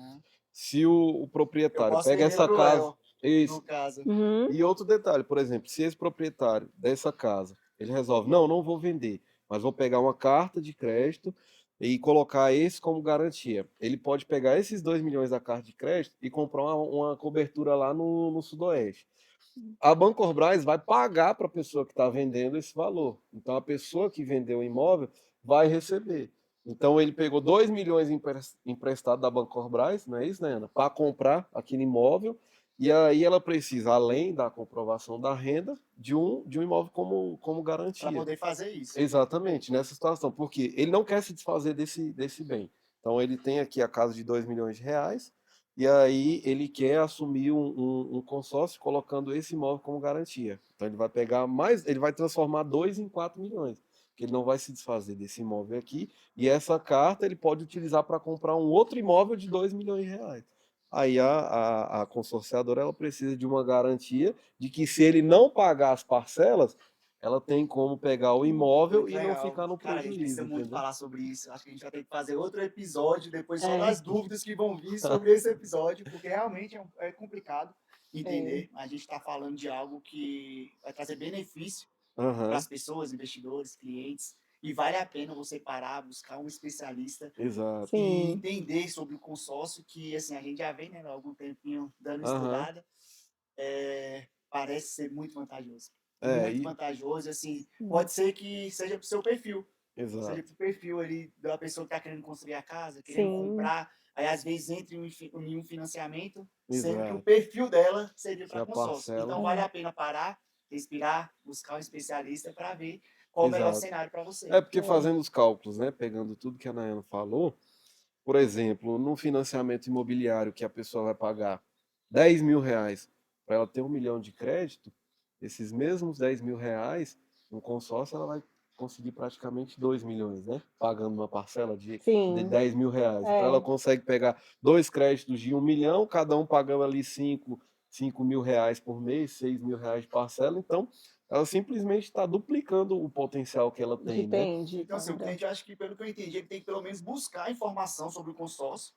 Se o proprietário pega essa casa... Isso. E outro detalhe, por exemplo, se esse proprietário dessa casa ele resolve, não vou vender, mas vou pegar uma carta de crédito e colocar esse como garantia. Ele pode pegar esses 2 milhões da carta de crédito e comprar uma cobertura lá no Sudoeste. A Bancorbras vai pagar para a pessoa que está vendendo esse valor. Então, a pessoa que vendeu o imóvel vai receber. Então, ele pegou 2 milhões emprestado da Bancorbras, não é isso, né, Ana? Para comprar aquele imóvel. E aí ela precisa, além da comprovação da renda, de um imóvel como garantia. Para poder fazer isso. Exatamente, nessa situação. Porque ele não quer se desfazer desse bem. Então, ele tem aqui a casa de 2 milhões de reais, e aí ele quer assumir um consórcio colocando esse imóvel como garantia. Então, ele vai pegar mais, ele vai transformar 2 em 4 milhões. Porque ele não vai se desfazer desse imóvel aqui, e essa carta ele pode utilizar para comprar um outro imóvel de 2 milhões de reais. Aí a consorciadora ela precisa de uma garantia de que se ele não pagar as parcelas, ela tem como pegar o imóvel Muito e não legal. ficar no Cara, a gente prejuízo, precisa muito entendeu? falar sobre isso. Acho que a gente vai ter que fazer outro episódio depois só É, das dúvidas que vão vir sobre esse episódio, porque realmente é complicado entender. A gente está falando de algo que vai trazer benefício para Aham, as pessoas, investidores, clientes, e vale a pena você parar, buscar um especialista exato. e sim, entender sobre o consórcio, que assim, a gente já vem, né, há algum tempinho dando Aham. estudada, parece ser muito vantajoso. É, Muito e, vantajoso, assim, sim, pode ser que seja para o seu perfil, seja exato. para o perfil ali da pessoa que está querendo construir a casa, querendo sim, comprar, aí às vezes entra em um financiamento, sendo que o Exato. perfil dela seria Que para a consórcio. parcela. Então vale é, a pena parar, respirar, buscar um especialista para ver qual o melhor Exato. cenário para você. É porque fazendo os cálculos, né? Pegando tudo que a Nayana falou, por exemplo, num financiamento imobiliário que a pessoa vai pagar R$ 10.000 para ela ter 1 milhão de crédito, esses mesmos R$ 10.000, no consórcio ela vai conseguir praticamente 2 milhões, né? Pagando uma parcela de sim, R$ 10.000. Então ela é, consegue pegar dois créditos de 1 milhão, cada um pagando ali R$ 5.000 por mês, R$ 6.000 de parcela. Então ela simplesmente está duplicando o potencial que ela que tem, né? tem de Então, assim, o compra. cliente, eu acho que, pelo que eu entendi, ele tem que pelo menos buscar informação sobre o consórcio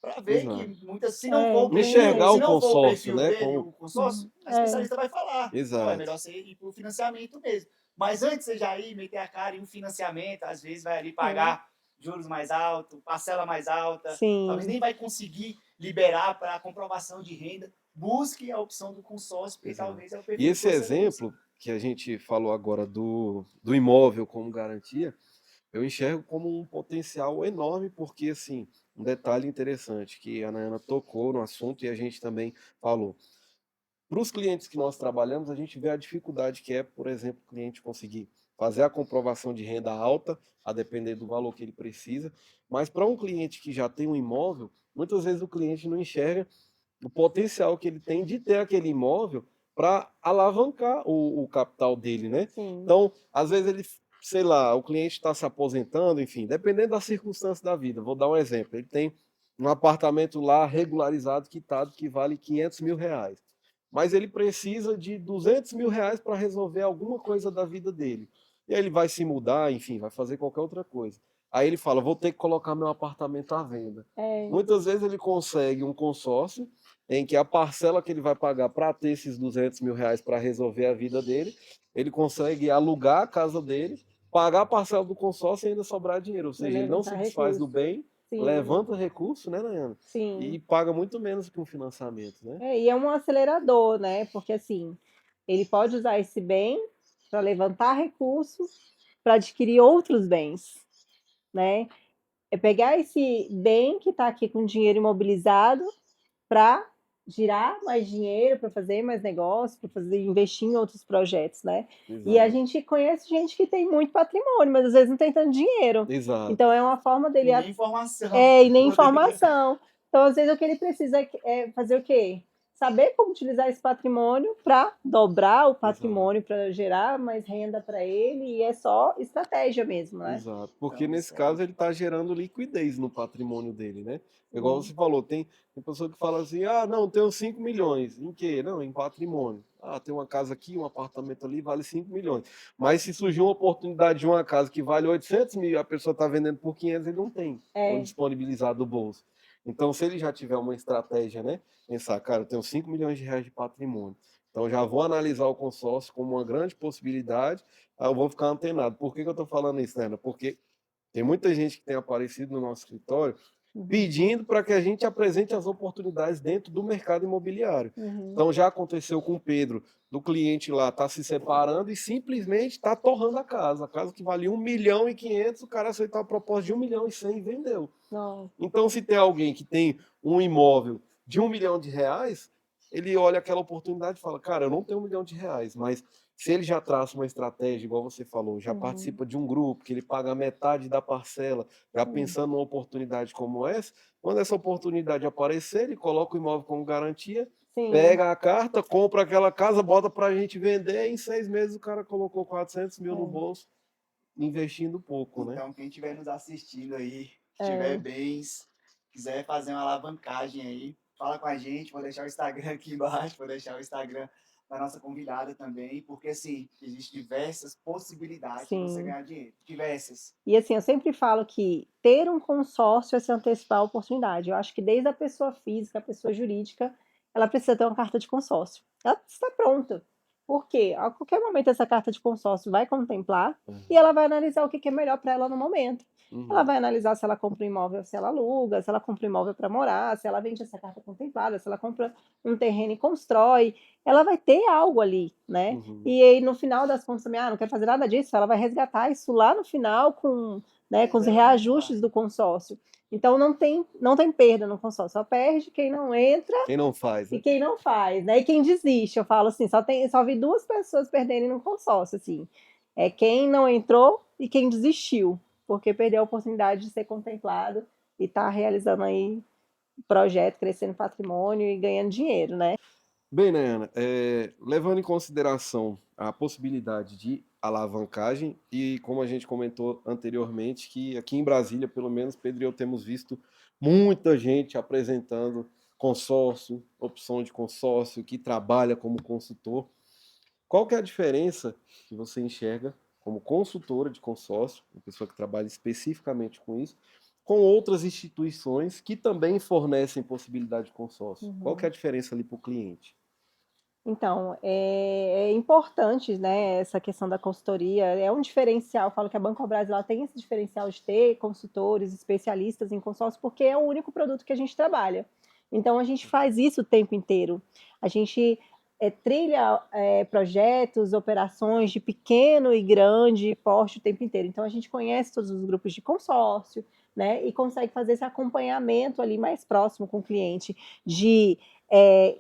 para ver que Exato. muitas, se não for É, o tem perfil, Enxergar se o isso. não for o consórcio, perfil né? dele, Como... o consórcio, o É, especialista vai falar, não, é Exato. melhor você ir para o financiamento mesmo. Mas antes você já ir meter a cara em um financiamento, às vezes vai ali é, pagar juros mais altos, parcela mais alta, talvez sim, nem vai conseguir liberar para comprovação de renda. Busque a opção do consórcio, porque Exato. talvez é o E perfil que esse você não consiga. exemplo que a gente falou agora do imóvel como garantia, eu enxergo como um potencial enorme, porque, assim, um detalhe interessante que a Nayana tocou no assunto e a gente também falou. Para os clientes que nós trabalhamos, a gente vê a dificuldade que é, por exemplo, o cliente conseguir fazer a comprovação de renda alta, a depender do valor que ele precisa, mas para um cliente que já tem um imóvel, muitas vezes o cliente não enxerga o potencial que ele tem de ter aquele imóvel para alavancar o capital dele, né? sim, Então, às vezes ele, sei lá, o cliente está se aposentando, enfim, dependendo das circunstâncias da vida. Vou dar um exemplo. Ele tem um apartamento lá regularizado, quitado, que vale R$ 500.000. Mas ele precisa de R$ 200.000 para resolver alguma coisa da vida dele. E aí ele vai se mudar, enfim, vai fazer qualquer outra coisa. Aí ele fala, vou ter que colocar meu apartamento à venda. é, Muitas vezes ele consegue um consórcio em que a parcela que ele vai pagar para ter esses R$ 200.000 para resolver a vida dele, ele consegue alugar a casa dele, pagar a parcela do consórcio e ainda sobrar dinheiro. Ou vai seja, ele não levantar se desfaz do recurso. bem, Sim, levanta recurso, né, Nayana? E sim. paga muito menos que um financiamento, né? É, e é um acelerador, né? Porque assim, ele pode usar esse bem para levantar recursos para adquirir outros bens, né? É pegar esse bem que está aqui com dinheiro imobilizado para girar mais dinheiro, para fazer mais negócio, para fazer investir em outros projetos, né? E a Exato. gente conhece gente que tem muito patrimônio, mas às vezes não tem tanto dinheiro. Exato. Então é uma forma dele E nem informação. e nem Poderia. informação. Então, às vezes, o que ele precisa é fazer o quê? Saber como utilizar esse patrimônio para dobrar o Exato. patrimônio, para gerar mais renda para ele, e é só estratégia mesmo, né? Exato, porque Então, nesse isso é. caso ele está gerando liquidez no patrimônio dele, né? Igual Sim, você falou, tem pessoa que fala assim, ah, não, tenho 5 milhões. Em quê? Não, em patrimônio. Ah, tem uma casa aqui, um apartamento ali, vale 5 milhões. Mas se surgir uma oportunidade de uma casa que vale 800 mil e a pessoa está vendendo por 500, ele não tem onde é, disponibilizar do bolso. Então, se ele já tiver uma estratégia, né? Pensar, cara, eu tenho 5 milhões de reais de patrimônio. Então, já vou analisar o consórcio como uma grande possibilidade. Aí eu vou ficar antenado. Por que eu estou falando isso, Nena? Porque tem muita gente que tem aparecido no nosso escritório uhum, pedindo para que a gente apresente as oportunidades dentro do mercado imobiliário. uhum, Então já aconteceu com o Pedro, do cliente lá está se separando e simplesmente está torrando a casa. A casa que valia 1.500.000, o cara aceitou a proposta de 1.100.000 e vendeu. não, Então, se tem alguém que tem um imóvel de R$ 1 milhão, ele olha aquela oportunidade e fala, cara, eu não tenho R$ 1 milhão, mas se ele já traça uma estratégia, igual você falou, já uhum, participa de um grupo, que ele paga metade da parcela, já uhum, pensando numa oportunidade como essa, quando essa oportunidade aparecer, ele coloca o imóvel como garantia, sim, pega a carta, compra aquela casa, bota para a gente vender, e em 6 meses o cara colocou 400.000 no é, bolso, investindo pouco, né? Então, quem estiver nos assistindo aí, que tiver é, bens, quiser fazer uma alavancagem aí, fala com a gente. Vou deixar o Instagram aqui embaixo, vou deixar o Instagram da nossa convidada também, porque assim, existem diversas possibilidades de você Sim. ganhar dinheiro. Diversas. E assim, eu sempre falo que ter um consórcio é se antecipar a oportunidade. Eu acho que desde a pessoa física, a pessoa jurídica, ela precisa ter uma carta de consórcio. Ela está pronta. Por quê? A qualquer momento essa carta de consórcio vai contemplar e ela vai analisar o que é melhor para ela no momento. Ela vai analisar se ela compra um imóvel, se ela aluga, se ela compra um imóvel para morar, se ela vende essa carta contemplada, se ela compra um terreno e constrói. Ela vai ter algo ali, né? E aí, no final das contas, também, não quer fazer nada disso, ela vai resgatar isso lá no final com, né, com os reajustes do consórcio. Então, não tem perda no consórcio, só perde quem não entra Quem não faz, e né? quem não faz, né? E quem desiste. Eu falo assim, só vi duas pessoas perderem no consórcio, assim. É quem não entrou e quem desistiu, porque perdeu a oportunidade de ser contemplado e tá realizando aí projeto, crescendo patrimônio e ganhando dinheiro, né? Bem, Nayana, levando em consideração a possibilidade de alavancagem e como a gente comentou anteriormente, que aqui em Brasília, pelo menos, Pedro e eu temos visto muita gente apresentando consórcio, opção de consórcio, que trabalha como consultor. Qual que é a diferença que você enxerga como consultora de consórcio, uma pessoa que trabalha especificamente com isso, com outras instituições que também fornecem possibilidade de consórcio? Qual que é a diferença ali para o cliente? Então, é importante, né, essa questão da consultoria, é um diferencial, eu falo que a Bancobras ela tem esse diferencial de ter consultores, especialistas em consórcio, porque é o único produto que a gente trabalha. Então, a gente faz isso o tempo inteiro. A gente trilha projetos, operações de pequeno e grande porte o tempo inteiro. Então, a gente conhece todos os grupos de consórcio, né, e consegue fazer esse acompanhamento ali mais próximo com o cliente, de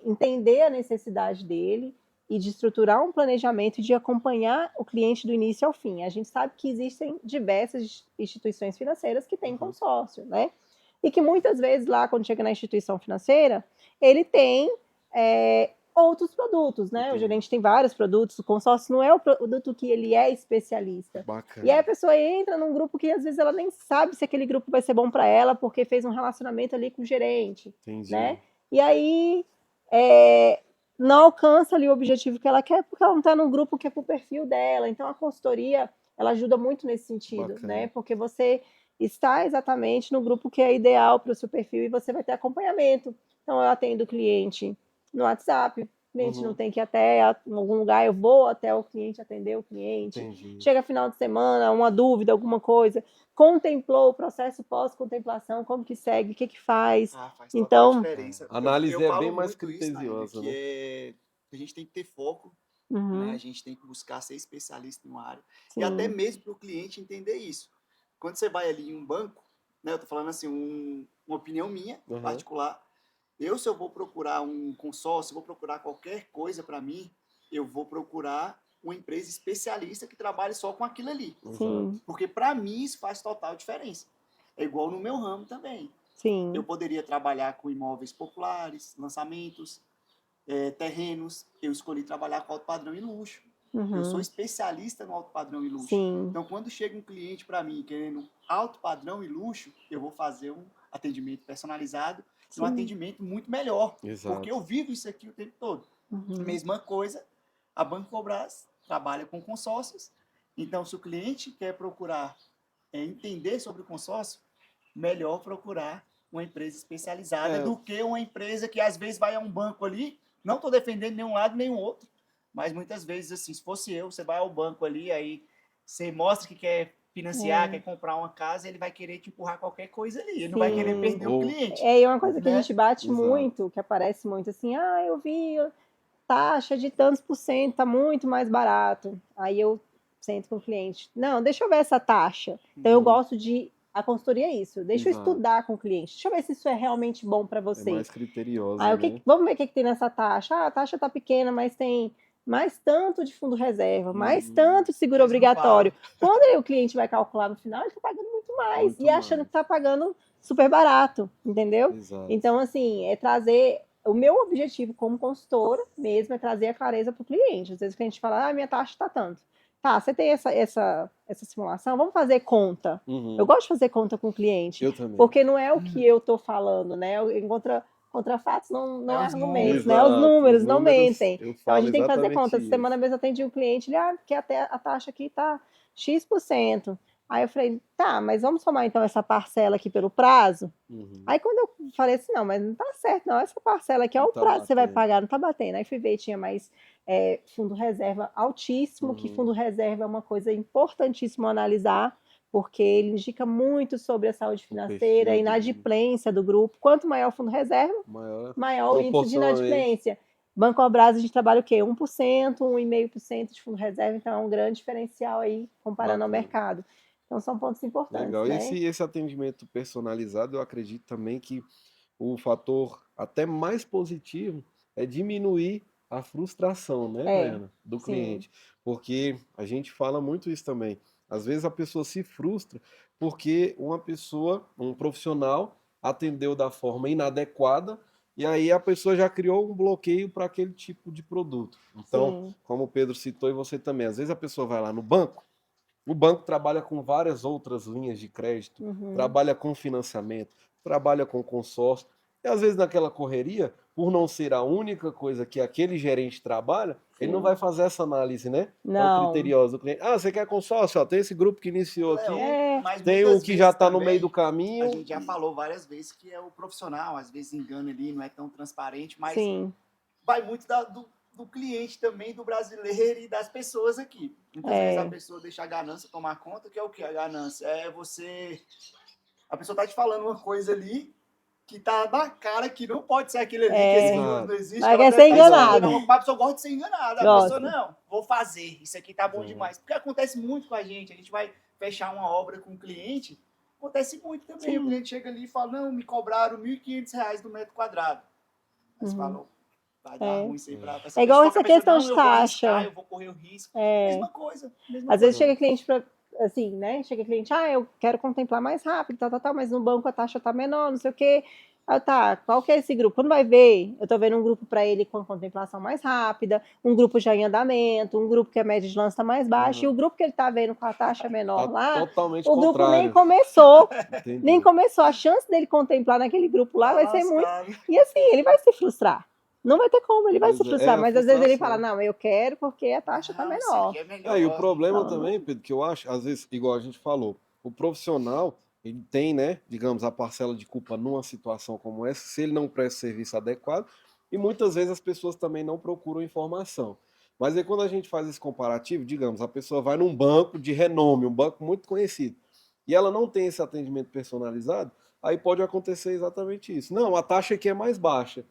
entender a necessidade dele e de estruturar um planejamento e de acompanhar o cliente do início ao fim. A gente sabe que existem diversas instituições financeiras que têm consórcio, né? E que muitas vezes lá, quando chega na instituição financeira, ele tem outros produtos, né? Entendi. O gerente tem vários produtos, o consórcio não é o produto que ele é especialista. Bacana. E aí a pessoa entra num grupo que às vezes ela nem sabe se aquele grupo vai ser bom para ela, porque fez um relacionamento ali com o gerente, Entendi. né? E aí não alcança ali o objetivo que ela quer, porque ela não está num grupo que é para o perfil dela. Então a consultoria ela ajuda muito nesse sentido, Bacana. né? Porque você está exatamente no grupo que é ideal para o seu perfil e você vai ter acompanhamento. Então eu atendo o cliente no WhatsApp, o cliente não tem que ir até algum lugar, eu vou até o cliente atender o cliente. Entendi. Chega final de semana, uma dúvida, alguma coisa, contemplou o processo pós-contemplação, como que segue, o que que faz. Faz Então, total diferença. A análise eu é falo bem mais muito isso, Naina, criteriosa, que né? a gente tem que ter foco, uhum, né? A gente tem que buscar ser especialista em uma área. sim, E até mesmo para o cliente entender isso. Quando você vai ali em um banco, né, eu estou falando assim, uma opinião minha, particular, se eu vou procurar um consórcio, vou procurar qualquer coisa para mim, eu vou procurar uma empresa especialista que trabalhe só com aquilo ali. sim, Porque para mim isso faz total diferença. É igual no meu ramo também. sim, Eu poderia trabalhar com imóveis populares, lançamentos, terrenos. Eu escolhi trabalhar com alto padrão e luxo. Eu sou uhum, especialista no alto padrão e luxo. sim, Então, quando chega um cliente para mim querendo alto padrão e luxo, eu vou fazer um atendimento personalizado e um sim, atendimento muito melhor. Exato. Porque eu vivo isso aqui o tempo todo. uhum, Mesma coisa, a Bancobras trabalha com consórcios. Então, se o cliente quer procurar entender sobre o consórcio, melhor procurar uma empresa especializada do que uma empresa que às vezes vai a um banco ali. Não estou defendendo nenhum lado nem o outro, mas muitas vezes, assim, se fosse eu, você vai ao banco ali, aí você mostra que quer financiar, quer comprar uma casa, ele vai querer te empurrar qualquer coisa ali. Ele não vai querer perder o cliente. E uma coisa que a né? gente bate Exato. muito, que aparece muito assim, eu vi taxa de tantos por cento, tá muito mais barato. Aí eu sento com o cliente, não, deixa eu ver essa taxa. Então eu gosto de, a consultoria é isso, deixa eu Exato. estudar com o cliente, deixa eu ver se isso é realmente bom para É você. mais criteriosa, Aí né? vamos ver o que tem nessa taxa. A taxa tá pequena, mas tem mais tanto de fundo reserva, mais tanto de seguro Eles não obrigatório. Quando aí o cliente vai calcular no final, ele está pagando muito mais. Muito e achando mais. que está pagando super barato, entendeu? Exato. Então, assim, é trazer. O meu objetivo como consultora mesmo é trazer a clareza para o cliente. Às vezes o cliente fala, minha taxa está tanto. Tá, você tem essa simulação? Vamos fazer conta. Uhum. Eu gosto de fazer conta com o cliente. Eu também. Porque não é o que eu estou falando, né? Eu encontro contra fatos não É há os argumentos, números. né? Os Exato, números os não números, mentem. eu Então a falo gente tem que fazer exatamente conta. Essa isso. semana mesmo eu atendi um cliente, que até a taxa aqui tá X%. Aí eu falei, tá, mas vamos somar então essa parcela aqui pelo prazo? Uhum. Aí quando eu falei assim, não, mas não tá certo, não, essa parcela aqui é Não o tá prazo que você vai batendo. pagar, não tá batendo. Aí fui ver, tinha mais fundo reserva altíssimo, que Uhum. fundo reserva é uma coisa importantíssima analisar, porque ele indica muito sobre a saúde financeira, a perfil inadimplência do grupo. Quanto maior o fundo reserva, maior, maior o índice de proporcionalmente. inadimplência. Bancobrás, a gente trabalha o quê? 1%, 1,5% de fundo reserva, então é um grande diferencial aí, comparando ao Bacana. mercado. Então são pontos importantes, Legal. né? Esse atendimento personalizado, eu acredito também que o fator até mais positivo é diminuir a frustração, né, Nayana, do sim. cliente. Porque a gente fala muito isso também. Às vezes a pessoa se frustra porque um profissional, atendeu da forma inadequada e aí a pessoa já criou um bloqueio para aquele tipo de produto. Então, Sim. como o Pedro citou e você também, às vezes a pessoa vai lá no banco, o banco trabalha com várias outras linhas de crédito, Uhum. trabalha com financiamento, trabalha com consórcio. E às vezes naquela correria, por não ser a única coisa que aquele gerente trabalha, ele não Sim. vai fazer essa análise, né? Tão Não. criteriosa do cliente. Ah, você quer consórcio? Ó, tem esse grupo que iniciou aqui, Léo, mas tem muitas um que já vezes está no também, meio do a caminho. gente já falou várias vezes que é o profissional, às vezes engana ali, não é tão transparente, mas Sim. vai muito do cliente também, do brasileiro e das pessoas aqui. Muitas vezes a pessoa deixa a ganância tomar conta, que é o que? A ganância é você... A pessoa tá te falando uma coisa ali que tá na cara que não pode ser aquilo ali, que esse Exato. não existe. Mas Ela quer deve ser tá enganada. enganando. A pessoa gosta de ser enganada. A Gosta. pessoa, não, vou fazer, isso aqui tá bom Exato. demais. Porque acontece muito com a gente vai fechar uma obra com um cliente, acontece muito também. O Sim. cliente chega ali e fala, não, me cobraram R$1.500 do metro quadrado. Aí você fala, vai dar ruim isso aí pra essa É igual pessoa. essa questão de eu vou taxa. arriscar, eu vou correr o risco. Mesma coisa. Às vezes chega cliente pra, assim, né? Chega cliente, eu quero contemplar mais rápido, mas no banco a taxa tá menor, não sei o quê. Aí, tá, qual que é esse grupo? Quando vai ver, eu tô vendo um grupo para ele com contemplação mais rápida, um grupo já em andamento, um grupo que a média de lance tá mais baixa, e o grupo que ele tá vendo com a taxa menor Tá lá, totalmente o grupo nem contrário. começou. Entendi. Nem começou. A chance dele contemplar naquele grupo lá vai ser muito. E assim, ele vai se frustrar. Não vai ter como, ele vai Pois se é, frustrar. a Mas às vezes ele frustração. fala, não, eu quero porque a taxa tá menor. E o problema Não, também, Pedro, que eu acho, às vezes, igual a gente falou, o profissional, ele tem, né, digamos, a parcela de culpa numa situação como essa, se ele não presta o serviço adequado, e muitas vezes as pessoas também não procuram informação. Mas aí quando a gente faz esse comparativo, digamos, a pessoa vai num banco de renome, um banco muito conhecido, e ela não tem esse atendimento personalizado, aí pode acontecer exatamente isso. Não, a taxa aqui é mais baixa.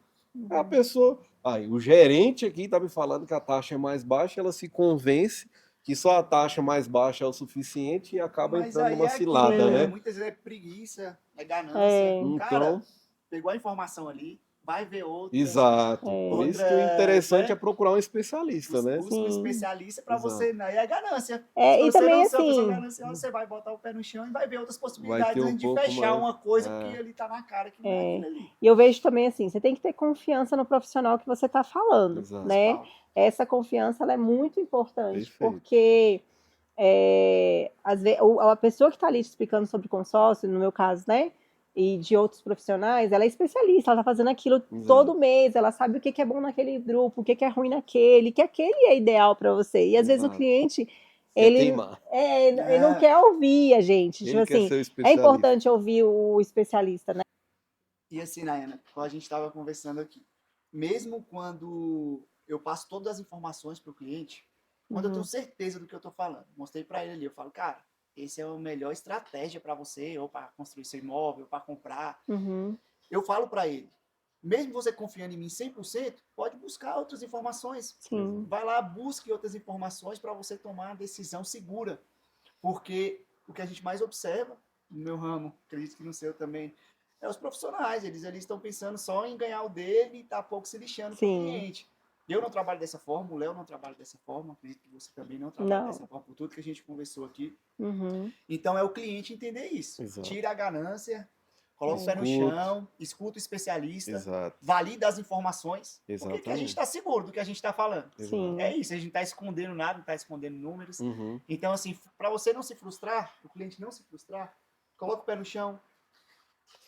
Aí a pessoa, aí o gerente aqui está me falando que a taxa é mais baixa, ela se convence que só a taxa mais baixa é o suficiente e acaba Mas entrando aí numa é cilada, aquilo, né? muitas vezes é preguiça, é ganância. Cara, Então, pegou a informação ali, vai ver outra. exato. Por isso que o interessante é procurar um especialista, né? Busca um especialista para Exato. você, aí é ganância. É, Se e você também, não ser uma pessoa assim, gananciosa, você vai botar o pé no chão e vai ver outras Vai possibilidades ter um antes de pouco fechar mais. uma coisa, porque ali tá na cara que não é aquilo ali. E eu vejo também assim, você tem que ter confiança no profissional que você está falando, Exato. né? Essa confiança ela é muito importante, Perfeito. porque às vezes, a pessoa que está ali te explicando sobre consórcio, no meu caso, né? E de outros profissionais, ela é especialista, ela está fazendo aquilo todo mês, ela sabe o que é bom naquele grupo, o que é ruim naquele, que aquele é ideal para você. E às vezes o cliente, ele não quer ouvir a gente. Tipo Ele quer assim, ser o é especialista. importante ouvir o especialista, né? E assim, Nayana, como a gente estava conversando aqui, mesmo quando eu passo todas as informações para o cliente, quando eu tenho certeza do que eu estou falando, mostrei para ele ali, eu falo, cara, esse é a melhor estratégia para você, ou para construir seu imóvel, ou para comprar. Eu falo para ele, mesmo você confiando em mim 100%, pode buscar outras informações. Sim. Vai lá, busque outras informações para você tomar uma decisão segura. Porque o que a gente mais observa, no meu ramo, acredito que no seu também, é os profissionais. Eles estão pensando só em ganhar o dele e tá pouco se lixando para o cliente. Eu não trabalho dessa forma, o Léo não trabalha dessa forma, acredito que você também não trabalha dessa forma, por tudo que a gente conversou aqui. Então é o cliente entender isso. Exato. Tira a ganância, coloca o pé no chão, escuta o especialista, Exato. valida as informações, Exatamente. porque a gente está seguro do que a gente está falando. Sim. É isso, a gente não está escondendo nada, não está escondendo números. Então, assim, para você não se frustrar, o cliente não se frustrar, coloca o pé no chão,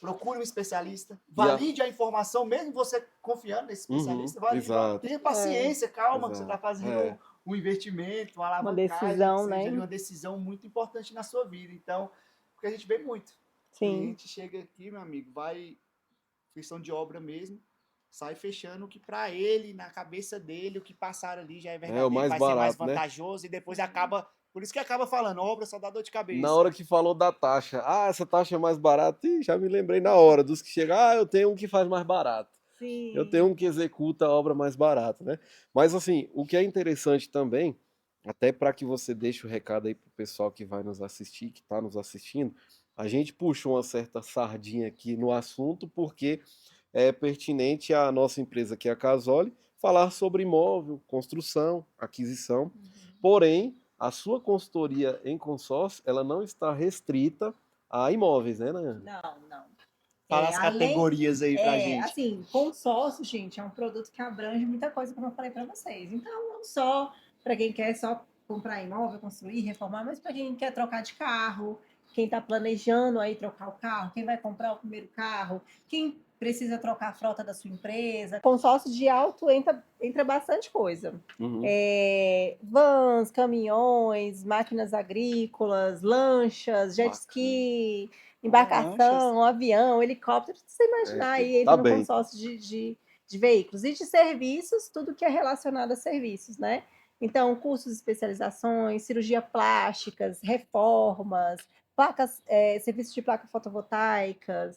procure um especialista, E a- valide a informação, mesmo você confiando nesse especialista, valide, exato. tenha paciência, calma, que você está Exato. fazendo um investimento, uma Uma alavancagem, decisão, seja né? ali uma decisão muito importante na sua vida. Então, porque a gente vê muito. O Sim. cliente chega aqui, meu amigo, vai, questão de obra mesmo, sai fechando o que para ele, na cabeça dele, o que passaram ali já é É o verdadeiro, mais vai ser mais barato, né? vantajoso e depois acaba, por isso que acaba falando, obra só dá dor de Na cabeça. hora que falou da taxa, essa taxa é mais barata, ih, já me lembrei na hora dos que chegam, eu tenho um que faz mais barato. Eu tenho um que executa a obra mais barata, né? Mas assim, o que é interessante também, até para que você deixe o recado aí pro pessoal que vai nos assistir, que está nos assistindo, a gente puxou uma certa sardinha aqui no assunto porque é pertinente à nossa empresa, que é a Casoli, falar sobre imóvel, construção, aquisição. Porém, a sua consultoria em consórcio, ela não está restrita a imóveis, né, Nayane? Não. Fala as categorias aí pra gente. Assim, consórcio, gente, é um produto que abrange muita coisa, como eu falei para vocês. Então, não só para quem quer só comprar imóvel, construir, reformar, mas para quem quer trocar de carro, quem está planejando aí trocar o carro, quem vai comprar o primeiro carro, quem precisa trocar a frota da sua empresa. Consórcio de auto entra bastante coisa. Uhum. Vans, caminhões, máquinas agrícolas, lanchas, jet ski, embarcação, avião, helicóptero, tudo que você imaginar aí entra tá no bem. consórcio de veículos. E de serviços, tudo que é relacionado a serviços, né? Então, cursos de especializações, cirurgia plásticas, reformas, placas, serviços de placas fotovoltaicas,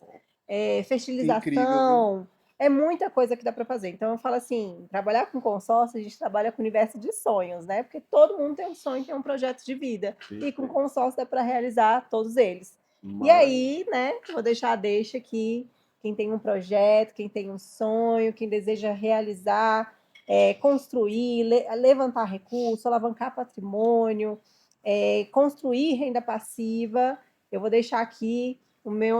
fertilização. É muita coisa que dá para fazer. Então, eu falo assim, trabalhar com consórcio, a gente trabalha com o universo de sonhos, né? Porque todo mundo tem um sonho, tem um projeto de vida. E com consórcio dá para realizar todos eles. E aí, né, vou deixar a deixa aqui, quem tem um projeto, quem tem um sonho, quem deseja realizar, construir, levantar recurso, alavancar patrimônio, construir renda passiva, eu vou deixar aqui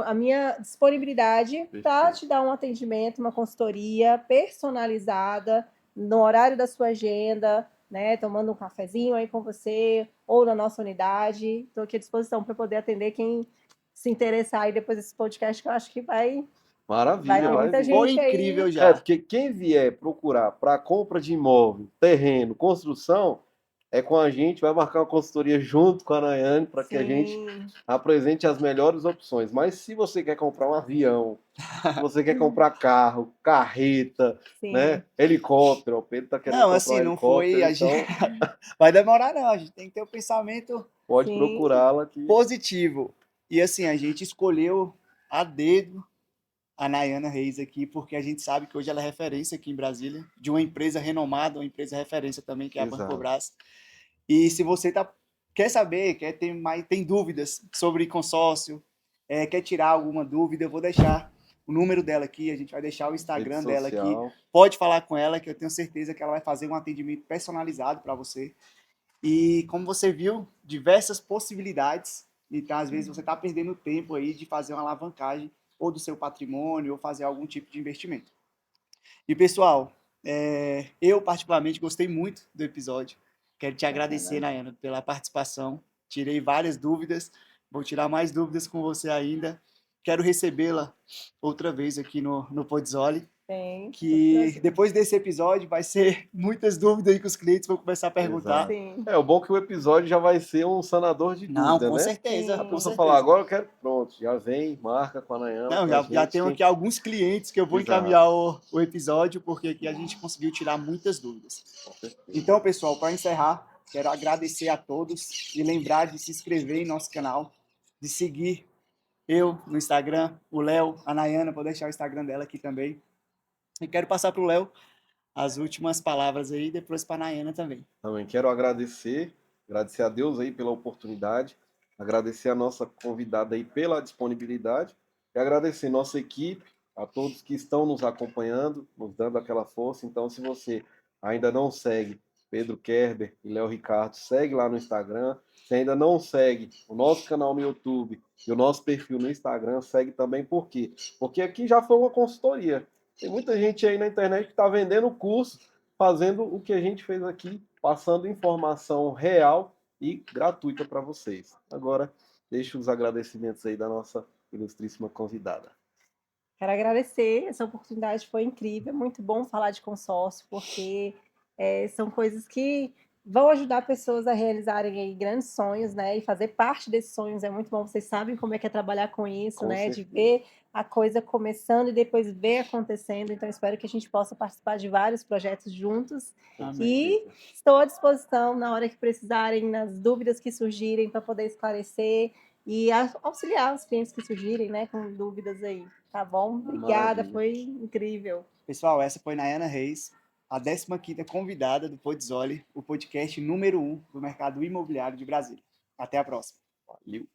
a minha disponibilidade para te dar um atendimento, uma consultoria personalizada no horário da sua agenda, né? Tomando um cafezinho aí com você ou na nossa unidade. Estou aqui à disposição para poder atender quem se interessar aí depois desse podcast, que eu acho que vai Maravilha, ter muita vir. Foi gente aí. incrível já. Porque quem vier procurar para compra de imóvel, terreno, construção, é com a gente, vai marcar uma consultoria junto com a Nayane para que a gente apresente as melhores opções. Mas se você quer comprar um avião, se você quer comprar carro, carreta, né, helicóptero, o Pedro tá querendo Não, comprar assim, um não foi. helicóptero, A então gente... Vai demorar, não. A gente tem que ter um pensamento pode procurá-la aqui. positivo. E assim, a gente escolheu a dedo a Nayana Reis aqui, porque a gente sabe que hoje ela é referência aqui em Brasília, de uma empresa renomada, uma empresa referência também, que é a Bancobras. E se você quer saber, quer ter mais, tem dúvidas sobre consórcio, quer tirar alguma dúvida, eu vou deixar o número dela aqui, a gente vai deixar o Instagram dela aqui. Pode falar com ela, que eu tenho certeza que ela vai fazer um atendimento personalizado para você. E como você viu, diversas possibilidades. Então, às vezes, você está perdendo tempo aí de fazer uma alavancagem ou do seu patrimônio, ou fazer algum tipo de investimento. E, pessoal, eu particularmente gostei muito do episódio. Quero te agradecer, Nayana, pela participação. Tirei várias dúvidas, vou tirar mais dúvidas com você ainda. Quero recebê-la outra vez aqui no Podzoli. Que depois desse episódio vai ser muitas dúvidas aí que os clientes vão começar a perguntar. O bom é que o episódio já vai ser um sanador de dúvida, com né? certeza. A pessoa falar, agora eu quero, pronto, já vem, marca com a Nayana. Não, já tenho aqui alguns clientes que eu vou encaminhar o episódio, porque aqui a gente conseguiu tirar muitas dúvidas. Então, pessoal, para encerrar, quero agradecer a todos e lembrar de se inscrever em nosso canal, de seguir eu no Instagram, o Léo, a Nayana, vou deixar o Instagram dela aqui também. E quero passar para o Léo as últimas palavras aí, depois para a Nayana também. Também quero agradecer a Deus aí pela oportunidade, agradecer a nossa convidada aí pela disponibilidade e agradecer nossa equipe, a todos que estão nos acompanhando, nos dando aquela força. Então, se você ainda não segue Pedro Kerber e Léo Ricardo, segue lá no Instagram. Se ainda não segue o nosso canal no YouTube e o nosso perfil no Instagram, segue também. Por quê? Porque aqui já foi uma consultoria. Tem muita gente aí na internet que está vendendo curso, fazendo o que a gente fez aqui, passando informação real e gratuita para vocês. Agora, deixo os agradecimentos aí da nossa ilustríssima convidada. Quero agradecer, essa oportunidade foi incrível, muito bom falar de consórcio, porque são coisas que vão ajudar pessoas a realizarem aí grandes sonhos, né? E fazer parte desses sonhos é muito bom. Vocês sabem como é que é trabalhar com isso, Com né? De certeza. ver a coisa começando e depois ver acontecendo. Então, espero que a gente possa participar de vários projetos juntos. Amém. E estou à disposição na hora que precisarem, nas dúvidas que surgirem, para poder esclarecer e auxiliar os clientes que surgirem, né, com dúvidas aí. Tá bom? Obrigada, Maravilha. foi incrível. Pessoal, essa foi Nayana Reis, a 15ª convidada do Podzoli, o podcast número 1 do mercado imobiliário de Brasília. Até a próxima. Valeu.